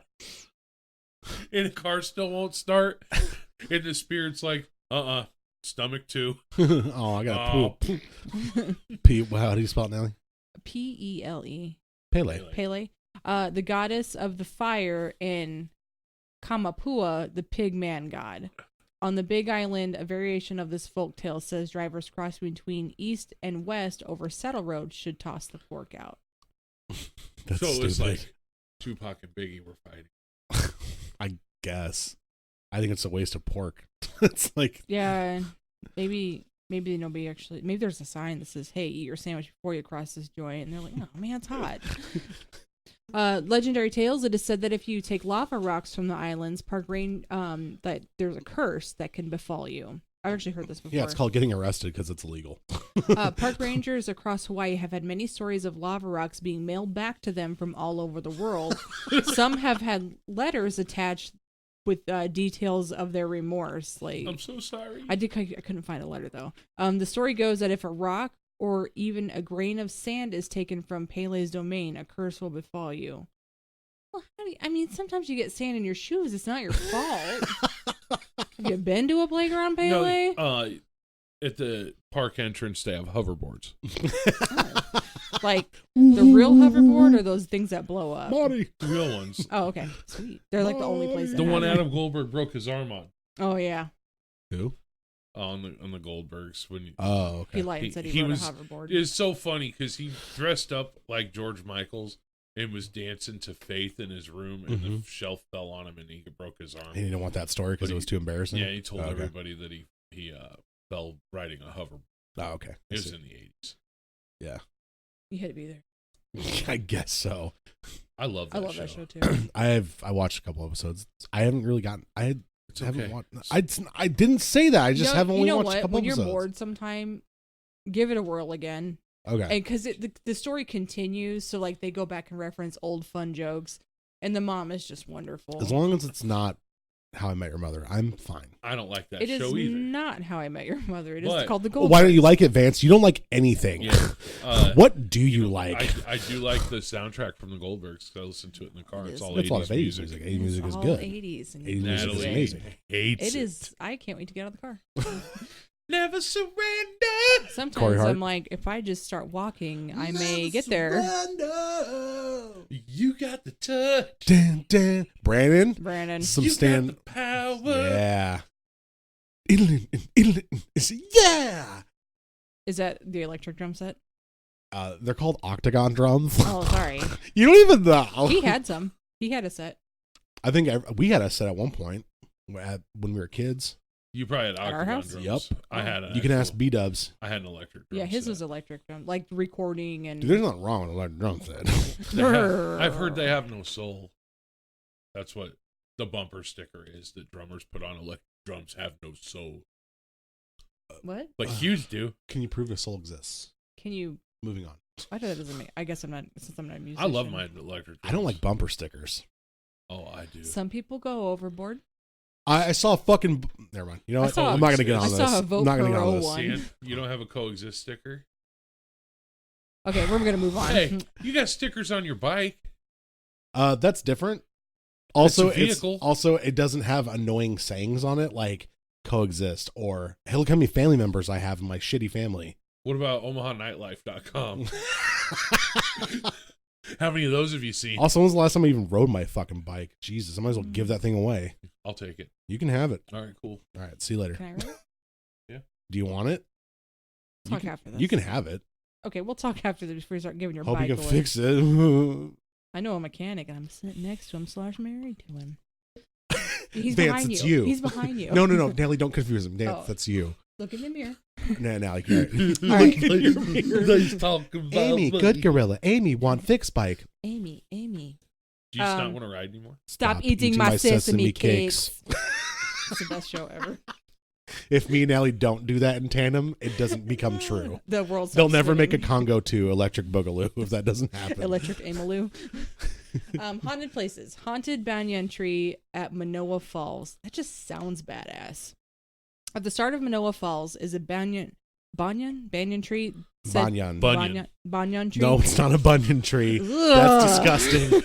and the car still won't start. And the spirit's like, stomach too. Oh, I got Oh. poop. How do you spell it, Nelly? P-E-L-E. Pele. Pele. The goddess of the fire in Kamapua, the pig man god. On the Big Island, a variation of this folk tale says drivers crossing between east and west over Saddle Road should toss the pork out. That's So stupid. it's like Tupac and Biggie were fighting. I guess. I think it's a waste of pork. It's like Yeah, maybe nobody actually. Maybe there's a sign that says, "Hey, eat your sandwich before you cross this joint," and they're like, "Oh man, it's hot." Legendary tales. It is said that if you take lava rocks from the islands, that there's a curse that can befall you. I've actually heard this before. Yeah, it's called getting arrested because it's illegal. Park rangers across Hawaii have had many stories of lava rocks being mailed back to them from all over the world. Some have had letters attached with details of their remorse. Like, I'm so sorry. I couldn't find a letter though. The story goes that if a rock or even a grain of sand is taken from Pele's domain, a curse will befall you. Well, sometimes you get sand in your shoes. It's not your fault. Have you been to a playground, Pele? No, at the park entrance, they have hoverboards. Like the real hoverboard or those things that blow up? Money. Real ones. Oh, okay. Sweet. They're like the only place that The one has it. Adam Goldberg broke his arm on. Oh, yeah. Who? On the Goldbergs. Oh, okay. He lied and said he rode a hoverboard. It's so funny because he dressed up like George Michaels and was dancing to Faith in his room, and the shelf fell on him and he broke his arm. He didn't want that story because it was too embarrassing. Yeah, he told Okay. everybody that he fell riding a hoverboard. Oh, okay. It was in the 80s. Yeah. You had to be there. I guess so. I love that that show too. I watched a couple episodes. I haven't really gotten. It's haven't okay. watched. I didn't say that. I just haven't only watched a couple when episodes. When you're bored sometime, give it a whirl again. Okay. And because the story continues, so like they go back and reference old fun jokes, and the mom is just wonderful. As long as it's not How I Met Your Mother, I'm fine. I don't like that It is show either. not How I Met Your Mother. It is But- called The Well, Gold. why don't you like it, Vance? You don't like anything. Yeah. What do you like? I do like the soundtrack from the Goldbergs. I listen to it in the car. It's all It's 80s a lot of 80s music. music. 80s music is all good. 80s. And 80s music is Natalie amazing. hates It is. I can't wait to get out of the car. Never surrender. Corey Sometimes Hart. I'm like, if I just start walking, I may get there. You got the touch. Dun, dun. Brandon, Brandon. some You stand. got the power. Yeah. Yeah. Is that the electric drum set? They're called octagon drums. Oh, sorry. You don't even know. He had some. He had a set. I think we had a set at one point when we were kids. You probably had At our octagon house? drums. Yep. I had. You can ask B-dubs. I had an electric drum Yeah, his set. was electric drum, like recording and. Dude, there's nothing wrong with an electric drum set. I've heard they have no soul. That's what the bumper sticker is that drummers put on electric drums have no soul. What? But Hughes do. Can you prove a soul exists? Can you? Moving on. I know that doesn't make. I guess I'm not. Since I'm not a musician. I love my electric drums. I don't like bumper stickers. Oh, I do. Some people go overboard. I saw a fucking. Never mind. You know I what? saw- I'm not going to get on I this. saw a vote I'm not for gonna get on this. one. Dan, you don't have a coexist sticker? Okay, we're gonna move on. Hey, you got stickers on your bike. That's different. Also, It's a vehicle. it doesn't have annoying sayings on it like coexist or hey, look how many family members I have in my shitty family. What about OmahaNightlife.com? How many of those have you seen? Also, when's the last time I even rode my fucking bike? Jesus, I might as well give that thing away. I'll take it. You can have it. All right, cool. All right, see you later. Can I read it? Do you want it? Talk after this. You can have it. Okay, we'll talk after this before you start giving your Hope bike you can away. fix it. I know a mechanic, and I'm sitting next to him / married to him. He's Vance, behind it's you. you. He's behind you. No, Natalie, don't confuse him. Oh. That's you. Look in the mirror. Nah, Natalie, you're right. All right. Nice talking about Amy, buddy. good gorilla. Amy, want fix bike. Amy. Do you just not Um, want to ride anymore? Stop eating my sesame cakes. It's the best show ever. If me and Natalie don't do that in tandem, it doesn't become true. The world's They'll never make a Congo 2 Electric Boogaloo if that doesn't happen. Electric Amaloo. Haunted places. Haunted banyan tree at Manoa Falls. That just sounds badass. At the start of Manoa Falls is a banyan tree. Banyan. Banyan tree. No, it's not a banyan tree. That's disgusting.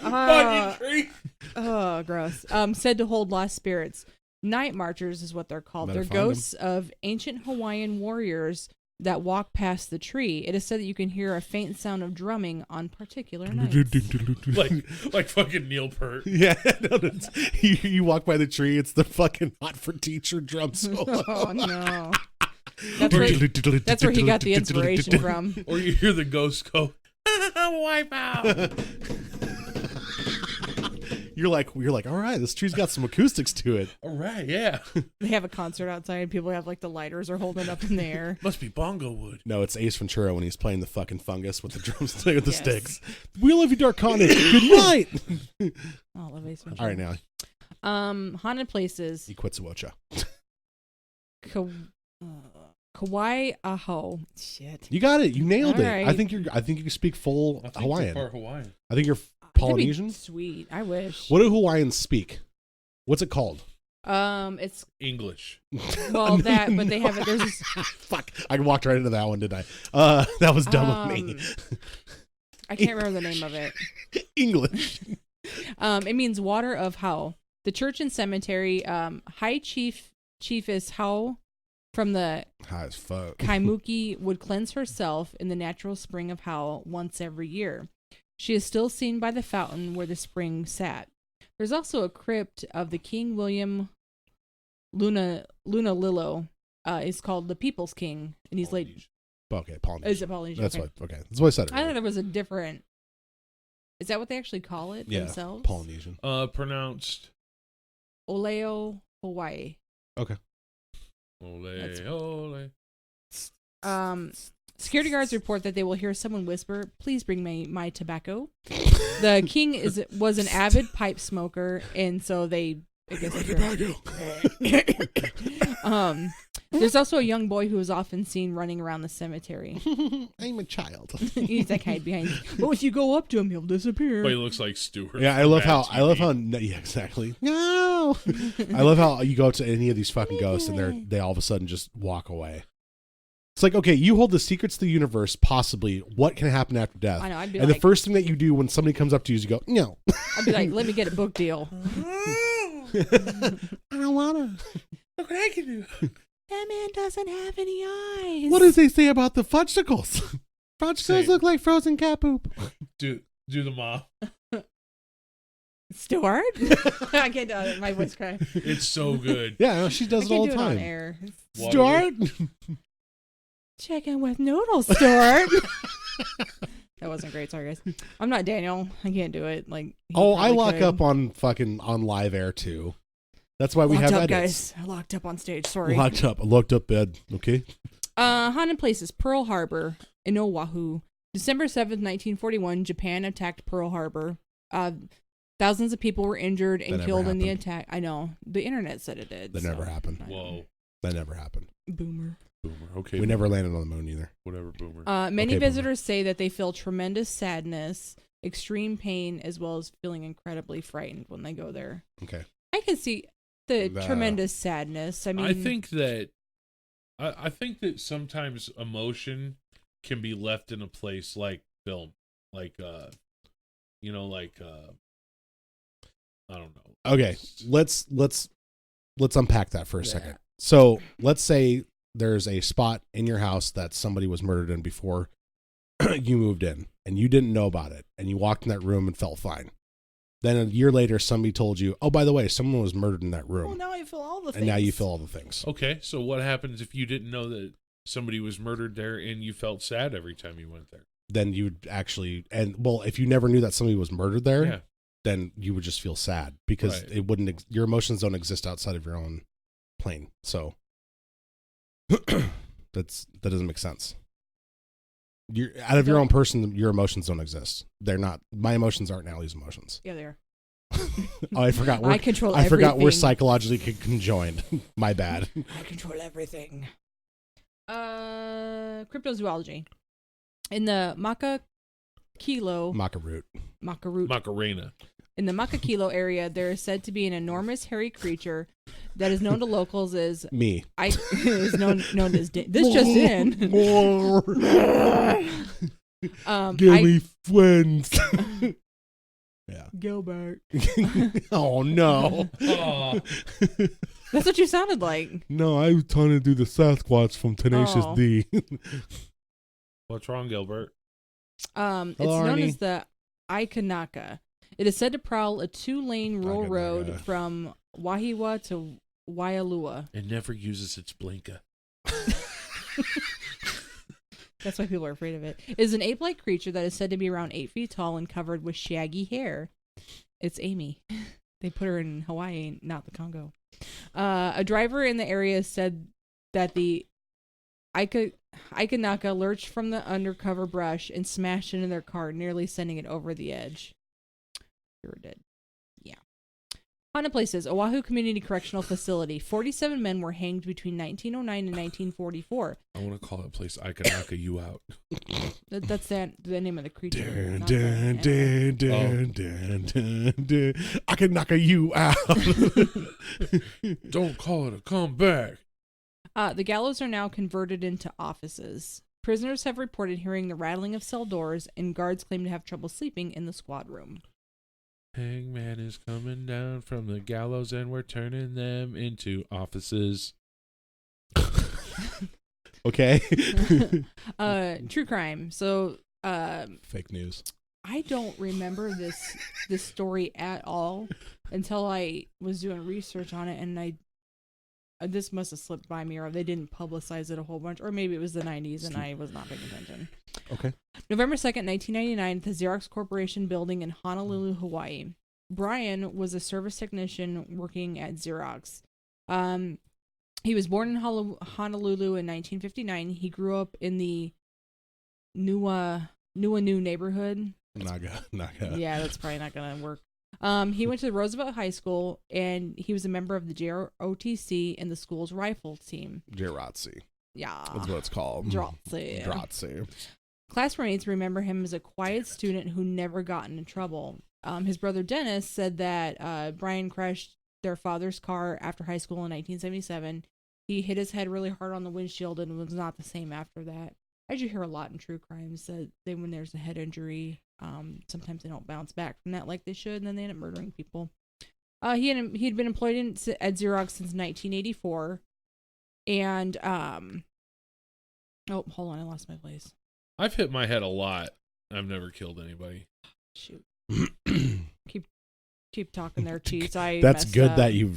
Banyan tree. Oh, gross. Said to hold lost spirits. Night marchers is what they're called. Better They're find 'em. ghosts of ancient Hawaiian warriors that walk past the tree. It is said that you can hear a faint sound of drumming on particular nights. like fucking Neil Peart. Yeah, no, you walk by the tree, it's the fucking Hot for Teacher drum solo. Oh no. That's where he got the inspiration from. Or you hear the ghost go, wipe out. You're like, all right, this tree's got some acoustics to it. All right, yeah. They have a concert outside. People have like the lighters are holding up in the air. Must be bongo wood. No, it's Ace Ventura when he's playing the fucking fungus with the drumstick with the Yes. sticks. We love you, Darkonic. Good night. Oh, love Ace Ventura. All right, now Haunted places. he quits Wocha. Kauai Aho. Shit. You got it. You nailed All it. right. I think you speak full I think Hawaiian. They're part Hawaiian. I think you're That'd be Polynesian. Sweet. I wish. What do Hawaiians speak? What's it called? It's English. well that, but they have it. There's this, Fuck. I walked right into that one, didn't I? That was dumb of me. I can't remember the name of it. English. It means water of Hao. The church and cemetery. High Chiefess Hao from the High as fuck. Kaimuki would cleanse herself in the natural spring of Hao once every year. She is still seen by the fountain where the spring sat. There's also a crypt of the King William Lunalilo. It's called the People's King, and he's late. Okay, Polynesian. Is it Polynesian? That's Okay. what. Okay, that's what I said. I thought there was a different. Is that what they actually call it Yeah, themselves? Polynesian. Pronounced Oleo, Hawaii. Okay. ole. Security guards report that they will hear someone whisper, "Please bring me my tobacco." The king was an avid pipe smoker, and so they. I guess there's also a young boy who is often seen running around the cemetery. I'm a child. He's like hide behind. But if you go up to him, he'll disappear. But he looks like Stewart. Yeah, I love how. Yeah, exactly. No. I love how you go up to any of these fucking ghosts and they all of a sudden just walk away. It's like, okay, you hold the secrets of the universe. Possibly, what can happen after death? I know. I'd be and like, the first thing that you do when somebody comes up to you is you go, no. I'd be like, let me get a book deal. I don't wanna. Look what I can do. That man doesn't have any eyes. What does they say about the fudgesicles? Fudgesicles Say- look like frozen cat poop. Do the mom. Stuart? I can't do it. My voice cry. It's so good. Yeah, no, she does I it can't all do the it on time. air. Stuart? Chicken with noodles, Stuart. That wasn't great. Sorry, guys. I'm not Daniel. I can't do it. Like. he Oh, I probably lock could. up on live air too. That's why we Locked have up, edits. guys. I locked up on stage. Sorry. Locked up. I locked up bed. Okay. Haunted places. Pearl Harbor in Oahu. December 7th, 1941, Japan attacked Pearl Harbor. Thousands of people were injured and That killed never in the happened. attack. I know. The internet said it did. That so never happened. I don't know. Whoa. That never happened. Boomer. Boomer. Okay. We never landed on the moon either. Whatever, boomer. Many Okay, visitors say that they feel tremendous sadness, extreme pain, as well as feeling incredibly frightened when they go there. Okay. I can see the tremendous sadness. I mean, I think that sometimes emotion can be left in a place like film, like I don't know. Okay. Let's unpack that for a second. So let's say there's a spot in your house that somebody was murdered in before you moved in, and you didn't know about it, and you walked in that room and felt fine. Then a year later, somebody told you, "Oh, by the way, someone was murdered in that room," well, now I feel all the things. and now you feel all the things. Okay, so what happens if you didn't know that somebody was murdered there and you felt sad every time you went there? Then you'd actually, if you never knew that somebody was murdered there, Yeah. then you would just feel sad because Right. it wouldn't. Your emotions don't exist outside of your own plane. So that doesn't make sense. You're out of your own person. Your emotions don't exist. They're not. My emotions aren't Allie's emotions. Yeah, they are. Oh, I forgot. I control I forgot we're everything. psychologically conjoined. My bad. I control everything. Cryptozoology. In the Makakilo, Maca root. Makaroot, Macarena. in the Makakilo area, there is said to be an enormous hairy creature that is known to locals as Me. is known as this just in. More. Give I- me friends. Yeah. Gilbert. Oh no. Oh, That's what you sounded like. No, I was trying to do the Sasquatch from Tenacious Oh. D. what's wrong, Gilbert? It's Hello, known Arnie. as the Aikanaka. It is said to prowl a 2-lane rural Aikanaka. road from Wahiwa to Waialua. It never uses its blinker. That's why people are afraid of it. It is an ape-like creature that is said to be around 8 feet tall and covered with shaggy hair. It's Amy. They put her in Hawaii, not the Congo. A driver in the area said that the Aikanaka lurched from the undercover brush and smashed into their car, nearly sending it over the edge. They were dead. Yeah. Haunted places. Oahu Community Correctional Facility. 47 men were hanged between 1909 and 1944. I want to call that place I Can Knock You Out. That's the name of the creature. Dun, not dun, the dun, dun, dun, dun. I can knock you out. Don't call it a comeback. The gallows are now converted into offices. Prisoners have reported hearing the rattling of cell doors, and guards claim to have trouble sleeping in the squad room. Hangman is coming down from the gallows and we're turning them into offices. Okay. True crime. So, Fake news. I don't remember this story at all until I was doing research on it, and this must have slipped by me, or they didn't publicize it a whole bunch, or maybe it was the 90s and I was not paying attention. Okay. November 2nd, 1999, at the Xerox Corporation building in Honolulu, Hawaii. Brian was a service technician working at Xerox. He was born in Honolulu in 1959. He grew up in the Nuuanu neighborhood. Naga. Yeah, that's probably not going to work. He went to Roosevelt High School, and he was a member of the JROTC and the school's rifle team. JROTC. Yeah. That's what it's called. JROTC. Classmates remember him as a quiet student who never got into trouble. His brother Dennis said that Brian crashed their father's car after high school in 1977. He hit his head really hard on the windshield and was not the same after that. As you hear a lot in true crimes, that when there's a head injury, sometimes they don't bounce back from that like they should, and then they end up murdering people. He'd been employed at Xerox since 1984, and oh, hold on, I lost my place. I've hit my head a lot. I've never killed anybody. Shoot. keep talking there, Cheese. That's good up. that you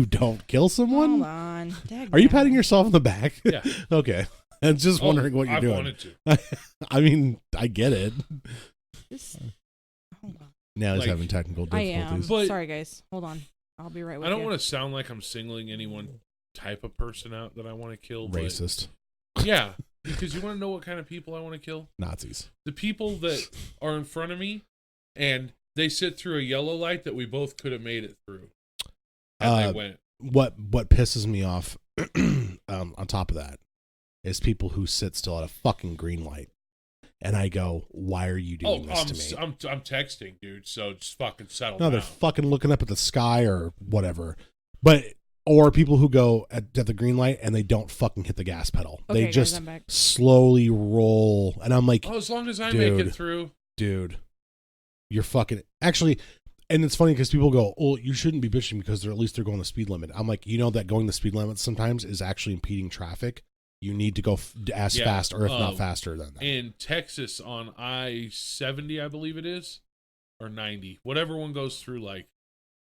don't kill someone. Hold on. Are you patting yourself on the back? Yeah. Okay. I'm just wondering what you're doing. I wanted to. I mean, I get it. Hold on. Now he's having technical I difficulties. am. But- Sorry, guys. Hold on. I'll be right with I you. don't want to sound like I'm singling any one type of person out that I want to kill. but- Racist. Yeah, because you want to know what kind of people I want to kill? Nazis. The people that are in front of me, and they sit through a yellow light that we both could have made it through. And they went. What pisses me off on top of that is people who sit still at a fucking green light. And I go, why are you doing this to me? I'm texting, dude, so just fucking settle No, down. they're fucking looking up at the sky or whatever. Or people who go at the green light and they don't fucking hit the gas pedal. Okay, they guys, just I'm back. slowly roll. And I'm like, Oh, as long as I make Dude. it through. dude, you're fucking... Actually, and it's funny because people go, oh, you shouldn't be bitching because at least they're going the speed limit. I'm like, you know that going the speed limit sometimes is actually impeding traffic. You need to go as fast or if not faster than that. In Texas on I-70, I believe it is, or 90, whatever one goes through like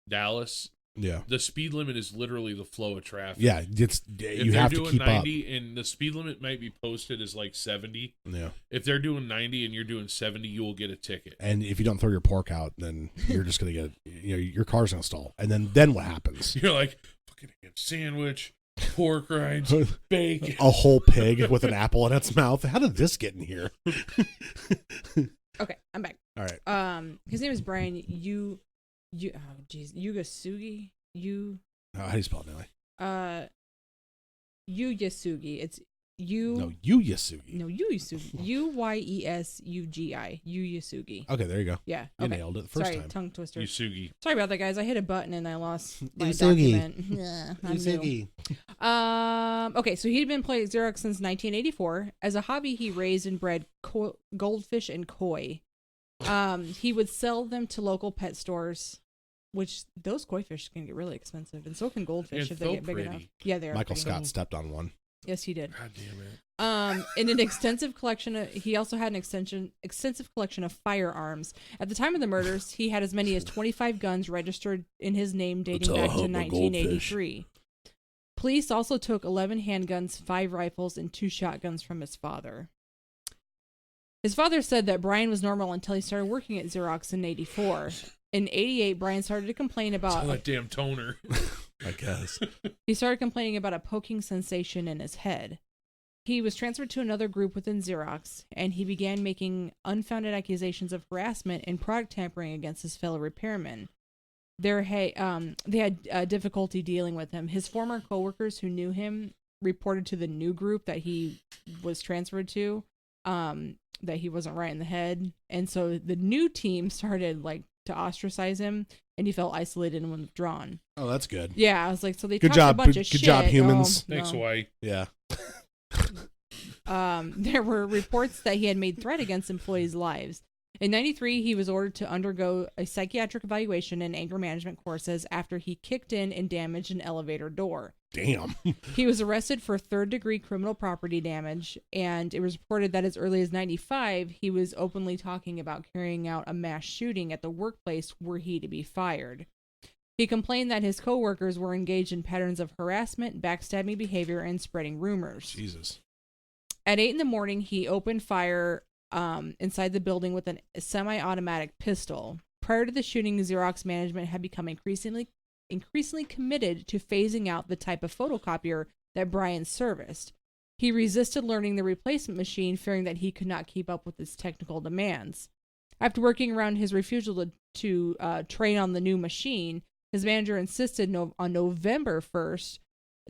Dallas, Yeah. the speed limit is literally the flow of traffic. Yeah, If you they're have to doing keep 90 and the speed limit might be posted as like 70, up. Yeah. if they're doing 90 and you're doing 70, you will get a ticket. And if you don't throw your pork out, then you're just gonna get, your car's gonna stall. And then what happens? You're like, fucking ham sandwich, pork rinds, bacon. A whole pig with an apple in its mouth. How did this get in here? Okay, I'm back. All right. His name is Brian Yugasugi. How do you spell it, Nelly? Yuyasugi. It's No, Yuyasugi. No, Yuyasugi. Yuyesugi. Yuyasugi. Okay, there you go. Yeah. You Okay. nailed it the first Sorry, time. tongue twister. Yusugi. Sorry about that, guys. I hit a button and I lost my Yusugi. document. Yeah, I'm new. Okay, so he'd been playing at Xerox since 1984. As a hobby, he raised and bred goldfish and koi. He would sell them to local pet stores, which those koi fish can get really expensive, and so can goldfish And if they so get big enough. pretty. Yeah, they are. Michael pretty. Scott stepped on one. Yes, he did. God damn it. In an extensive collection, he also had an extensive collection of firearms. At the time of the murders, he had as many as 25 guns registered in his name dating back to 1983. Police also took 11 handguns, 5 rifles, and 2 shotguns from his father. His father said that Brian was normal until he started working at Xerox in 84. In 88, Brian started to complain about... Tell that damn toner. I guess. He started complaining about a poking sensation in his head. He was transferred to another group within Xerox, and he began making unfounded accusations of harassment and product tampering against his fellow repairmen. they had difficulty dealing with him. His former coworkers who knew him reported to the new group that he was transferred to, that he wasn't right in the head, and so the new team started like to ostracize him, and he felt isolated and withdrawn. Oh, that's good. Yeah, I was like, so they Good talked job. a bunch Good of shit. job, humans. Thanks, White. Yeah. There were reports that he had made threat against employees' lives. In 93, he was ordered to undergo a psychiatric evaluation and anger management courses after he kicked in and damaged an elevator door. Damn. He was arrested for third-degree criminal property damage, and it was reported that as early as 95, he was openly talking about carrying out a mass shooting at the workplace were he to be fired. He complained that his coworkers were engaged in patterns of harassment, backstabbing behavior, and spreading rumors. Jesus. At 8 a.m, he opened fire inside the building with a semi-automatic pistol. Prior to the shooting, Xerox management had become increasingly committed to phasing out the type of photocopier that Brian serviced. He resisted learning the replacement machine, fearing that he could not keep up with its technical demands. After working around his refusal to train on the new machine, his manager insisted on November 1st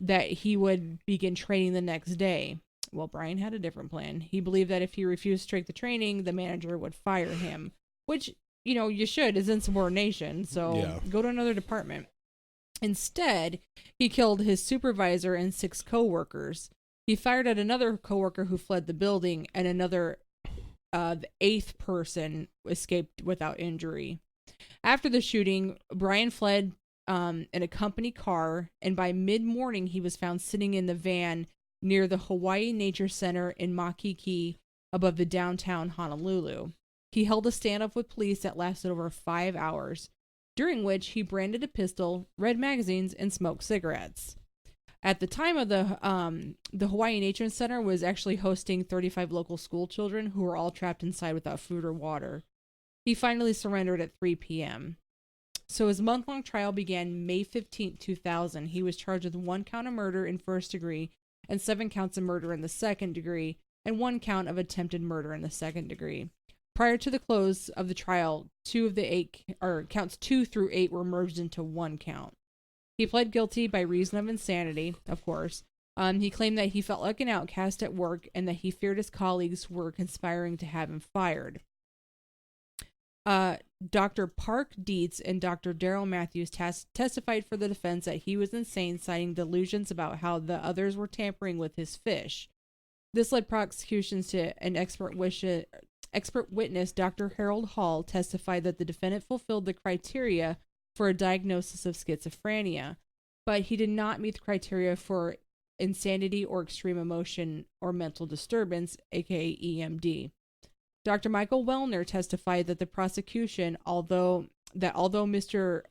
that he would begin training the next day. Well, Brian had a different plan. He believed that if he refused to take the training, the manager would fire him, which, you should, is insubordination, so go to another department. Instead, he killed his supervisor and 6 coworkers. He fired at another coworker who fled the building, and the 8th person escaped without injury. After the shooting, Brian fled in a company car, and by mid-morning, he was found sitting in the van near the Hawaii Nature Center in Makiki, above the downtown Honolulu. He held a standoff with police that lasted over 5 hours, during which he branded a pistol, read magazines, and smoked cigarettes. At the time of the Hawaii Nature Center was actually hosting 35 local school children who were all trapped inside without food or water. He finally surrendered at 3 p.m. So his month-long trial began May 15, 2000. He was charged with 1 count of murder in first degree and 7 counts of murder in the second degree, and 1 count of attempted murder in the second degree. Prior to the close of the trial, counts 2 through 8 were merged into 1 count. He pled guilty by reason of insanity, of course. He claimed that he felt like an outcast at work and that he feared his colleagues were conspiring to have him fired. Dr. Park Dietz and Dr. Daryl Matthews testified for the defense that he was insane, citing delusions about how the others were tampering with his fish. This led prosecutions to an expert witness, Dr. Harold Hall, testified that the defendant fulfilled the criteria for a diagnosis of schizophrenia, but he did not meet the criteria for insanity or extreme emotion or mental disturbance, aka EMD. Dr. Michael Wellner testified that the prosecution, although Mr.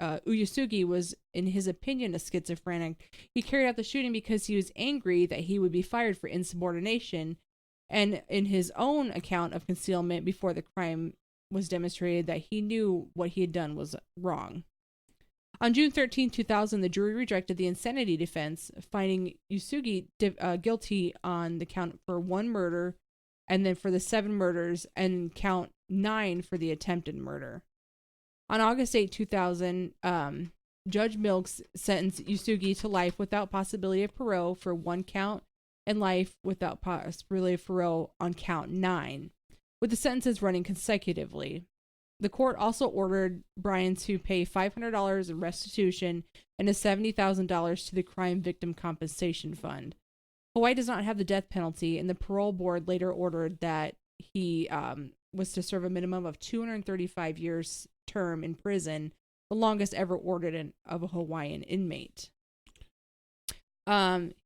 Uyasugi was, in his opinion, a schizophrenic, he carried out the shooting because he was angry that he would be fired for insubordination, and in his own account of concealment before the crime was demonstrated that he knew what he had done was wrong. On June 13, 2000, the jury rejected the insanity defense, finding Uyasugi guilty on the count for 1 murder, and then for the 7 murders, and count 9 for the attempted murder. On August 8, 2000, Judge Milks sentenced Uyasugi to life without possibility of parole for 1 count, and life without possibility of parole on count 9, with the sentences running consecutively. The court also ordered Brian to pay $500 in restitution and $70,000 to the Crime Victim Compensation Fund. Hawaii does not have the death penalty, and the parole board later ordered that he was to serve a minimum of 235 years term in prison, the longest ever ordered of a Hawaiian inmate.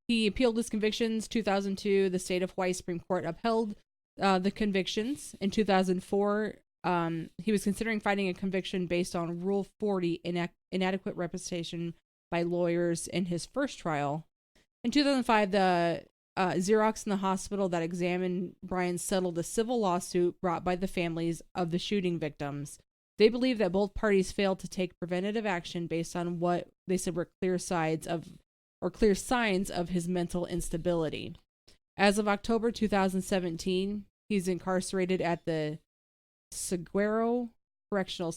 He appealed his convictions. 2002, the state of Hawaii Supreme Court upheld the convictions. In 2004, he was considering fighting a conviction based on Rule 40, inadequate representation by lawyers in his first trial. In 2005, the Xerox and the hospital that examined Brian settled a civil lawsuit brought by the families of the shooting victims. They believe that both parties failed to take preventative action based on what they said were clear signs of his mental instability. As of October 2017, he's incarcerated at the Saguaro Correctional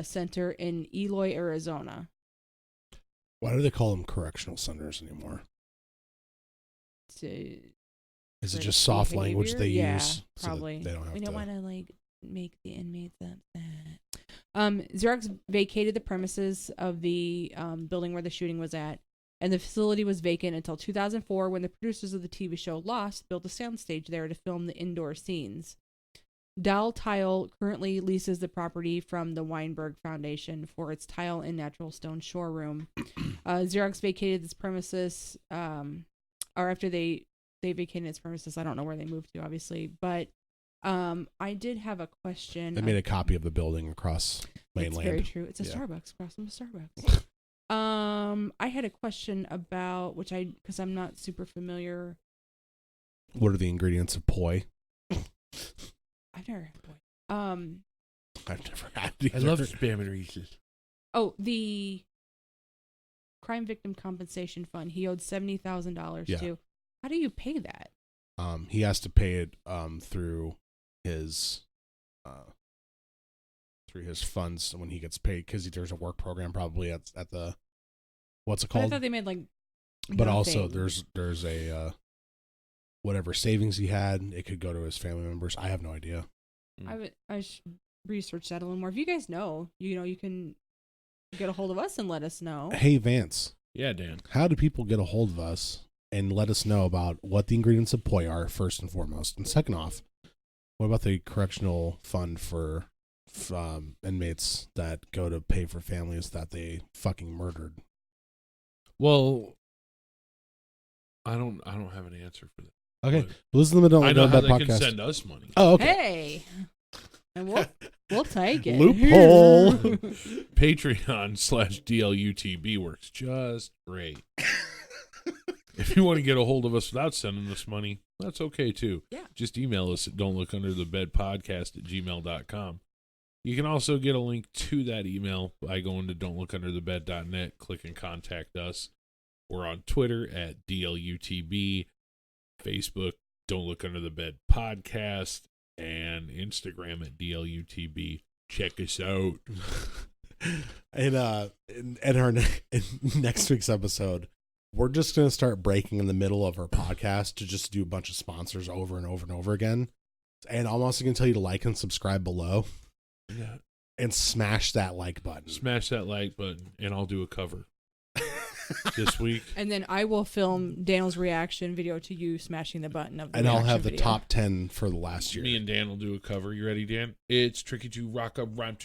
center in Eloy, Arizona. Why do they call them correctional centers anymore? Is it just soft language they use? Probably. So they don't have we to. don't want to like make the inmates upset. Xerox vacated the premises of the building where the shooting was at, and the facility was vacant until 2004 when the producers of the TV show Lost built a soundstage there to film the indoor scenes. Dow Tile currently leases the property from the Weinberg Foundation for its tile and natural stone showroom. Xerox vacated this premises, or after they vacated its premises. I don't know where they moved to, obviously, but I did have a question. They made a copy of the building across mainland. It's very true. It's a Yeah. Starbucks across from a Starbucks. I had a question about because I'm not super familiar. What are the ingredients of poi? I've never had boy. I've never had it I either. love Spam and Reese's. Oh, the Crime Victim Compensation Fund. He owed $70,000 Yeah. to. How do you pay that? He has to pay it through his funds when he gets paid, because there's a work program probably at the what's it But I called? thought they made like. But also nothing. there's a whatever savings he had, it could go to his family members. I have no idea. I should research that a little more. If you guys know, you can get a hold of us and let us know. Hey Vance, Yeah, Dan. how do people get a hold of us and let us know about what the ingredients of poi are, first and foremost? And second off, what about the correctional fund for inmates that go to pay for families that they fucking murdered? Well, I don't have an answer for that. Okay, But listen to the I know how Bad they can podcast. send us money. Oh, okay. Hey, and we'll take it. Loophole. Patreon/DLUTB works just great. If you want to get a hold of us without sending us money, that's okay too. Yeah. Just email us at don'tlookunderthebedpodcast@gmail.com. You can also get a link to that email by going to don'tlookunderthebed.net, clicking contact us. We're on Twitter at DLUTB, Facebook, Don't Look Under the Bed Podcast, and Instagram at DLUTB. Check us out. And in our next week's episode, we're just going to start breaking in the middle of our podcast to just do a bunch of sponsors over and over and over again. And I'm also going to tell you to like and subscribe below. Yeah. And smash that like button. Smash that like button, and I'll do a cover this week. And then I will film Daniel's reaction video to you smashing the button of the And I'll reaction have the video. top 10 for the last year. Me and Dan will do a cover. You ready, Dan? It's tricky to rock a rhyme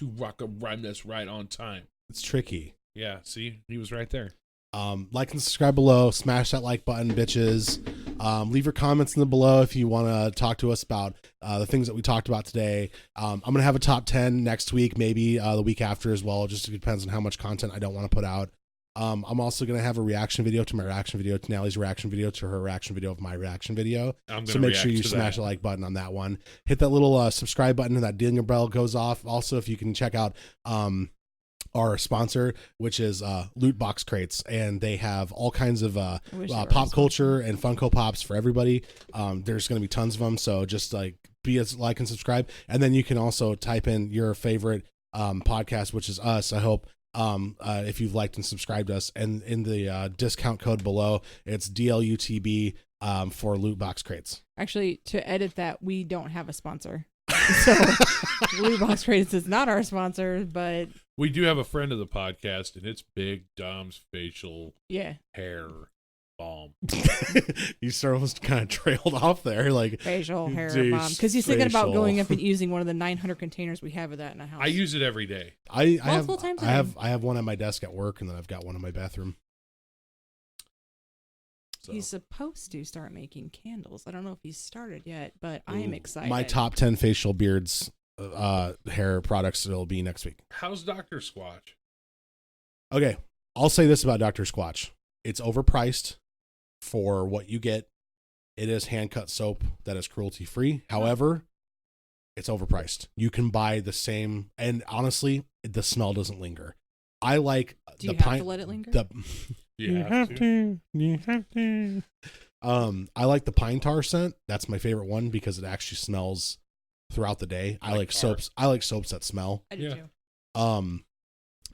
that's right on time. It's tricky. Yeah, see? He was right there. Like and subscribe below. Smash that like button, bitches. Leave your comments in the below if you want to talk to us about the things that we talked about today. I'm going to have a top 10 next week, maybe the week after as well. Just depends on how much content I don't want to put out. I'm also going to have a reaction video to my reaction video, to Nally's reaction video, to her reaction video of my reaction video. So make sure you smash the like button on that one. Hit that little subscribe button and that ding bell goes off. Also, if you can check out our sponsor, which is Loot Box Crates, and they have all kinds of pop culture and Funko Pops for everybody. There's going to be tons of them, so just like and subscribe, and then you can also type in your favorite podcast, which is us. I hope if you've liked and subscribed us, and in the discount code below, it's DLUTB for Loot Box Crates. Actually, to edit that, we don't have a sponsor. So Loot Box Crates is not our sponsor, but we do have a friend of the podcast, and it's Big Dom's facial hair balm. You almost kind of trailed off there, like facial hair Geez, balm, because he's thinking about facial. going up and using one of the 900 containers we have of that in the house. I use it every day. I Multiple times a day. have one at my desk at work, and then I've got one in my bathroom. So. He's supposed to start making candles. I don't know if he's started yet, but I am excited. My top 10 facial beards hair products will be next week. How's Dr. Squatch? Okay, I'll say this about Dr. Squatch. It's overpriced for what you get. It is hand-cut soap that is cruelty-free. However, it's overpriced. You can buy the same, and honestly, the smell doesn't linger. I like Do the you have pine. to let it linger? You have to. I like the pine tar scent. That's my favorite one because it actually smells throughout the day. I like tar. soaps. I like soaps that smell. I do Yeah. too.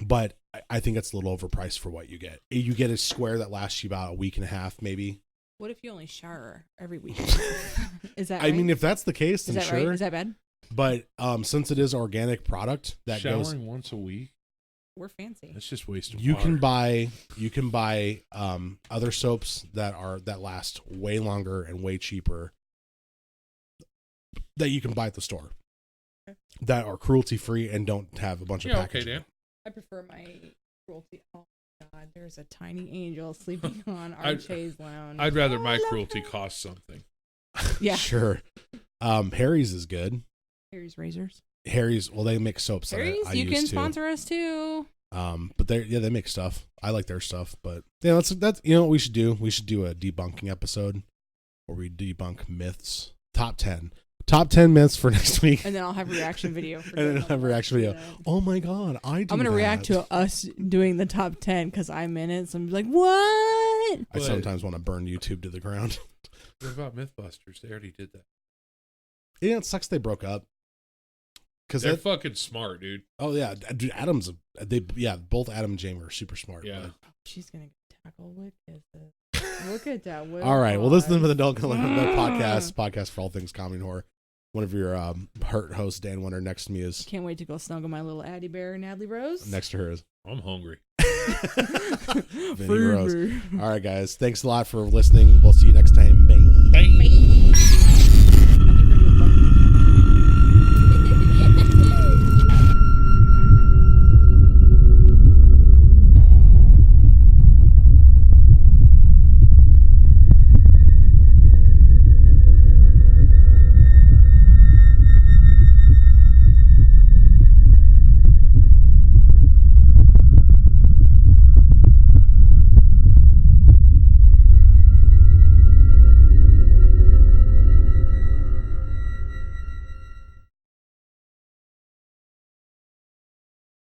But I think it's a little overpriced for what you get. You get a square that lasts you about a week and a half, maybe. What if you only shower every week? Is that I right? mean, if that's the case, then Is that sure. right? Is that bad? But since it is organic product, that Showering goes. once a week. We're fancy. That's just wasting You water. can buy other soaps that last way longer and way cheaper that you can buy at the store that are cruelty free and don't have a bunch of packaging. Dan. I prefer my cruelty. Oh God, there's a tiny angel sleeping on our chaise lounge. I'd rather my I love cruelty her. cost something. Yeah. Sure. Harry's is good. Harry's razors. Harry's, well, they make soaps that Harry's, I you use can too. sponsor us too. But they make stuff. I like their stuff, but yeah, that's you know what we should do. We should do a debunking episode where we debunk myths. Top 10 myths for next week. And then I'll have a reaction video. And then I'll have a reaction video. Oh my God, I'm gonna react to us doing the top 10 because I'm in it. So I'm like, what? I But- sometimes want to burn YouTube to the ground. What about Mythbusters? They already did that. Yeah, it sucks they broke up. They're fucking smart, dude. Oh yeah, dude, both Adam and Jamie are super smart. Yeah. but- She's gonna tackle what is this? Look at that. All right, well, listen to the Don't Go Let Mm. podcast for all things comedy and horror. One of your hurt hosts, Dan Winter, next to me is Can't wait to go snuggle my little Addie Bear and Natalie Rose. next to her is I'm hungry. Vinny Rose. All right, guys, thanks a lot for listening. We'll see you next time.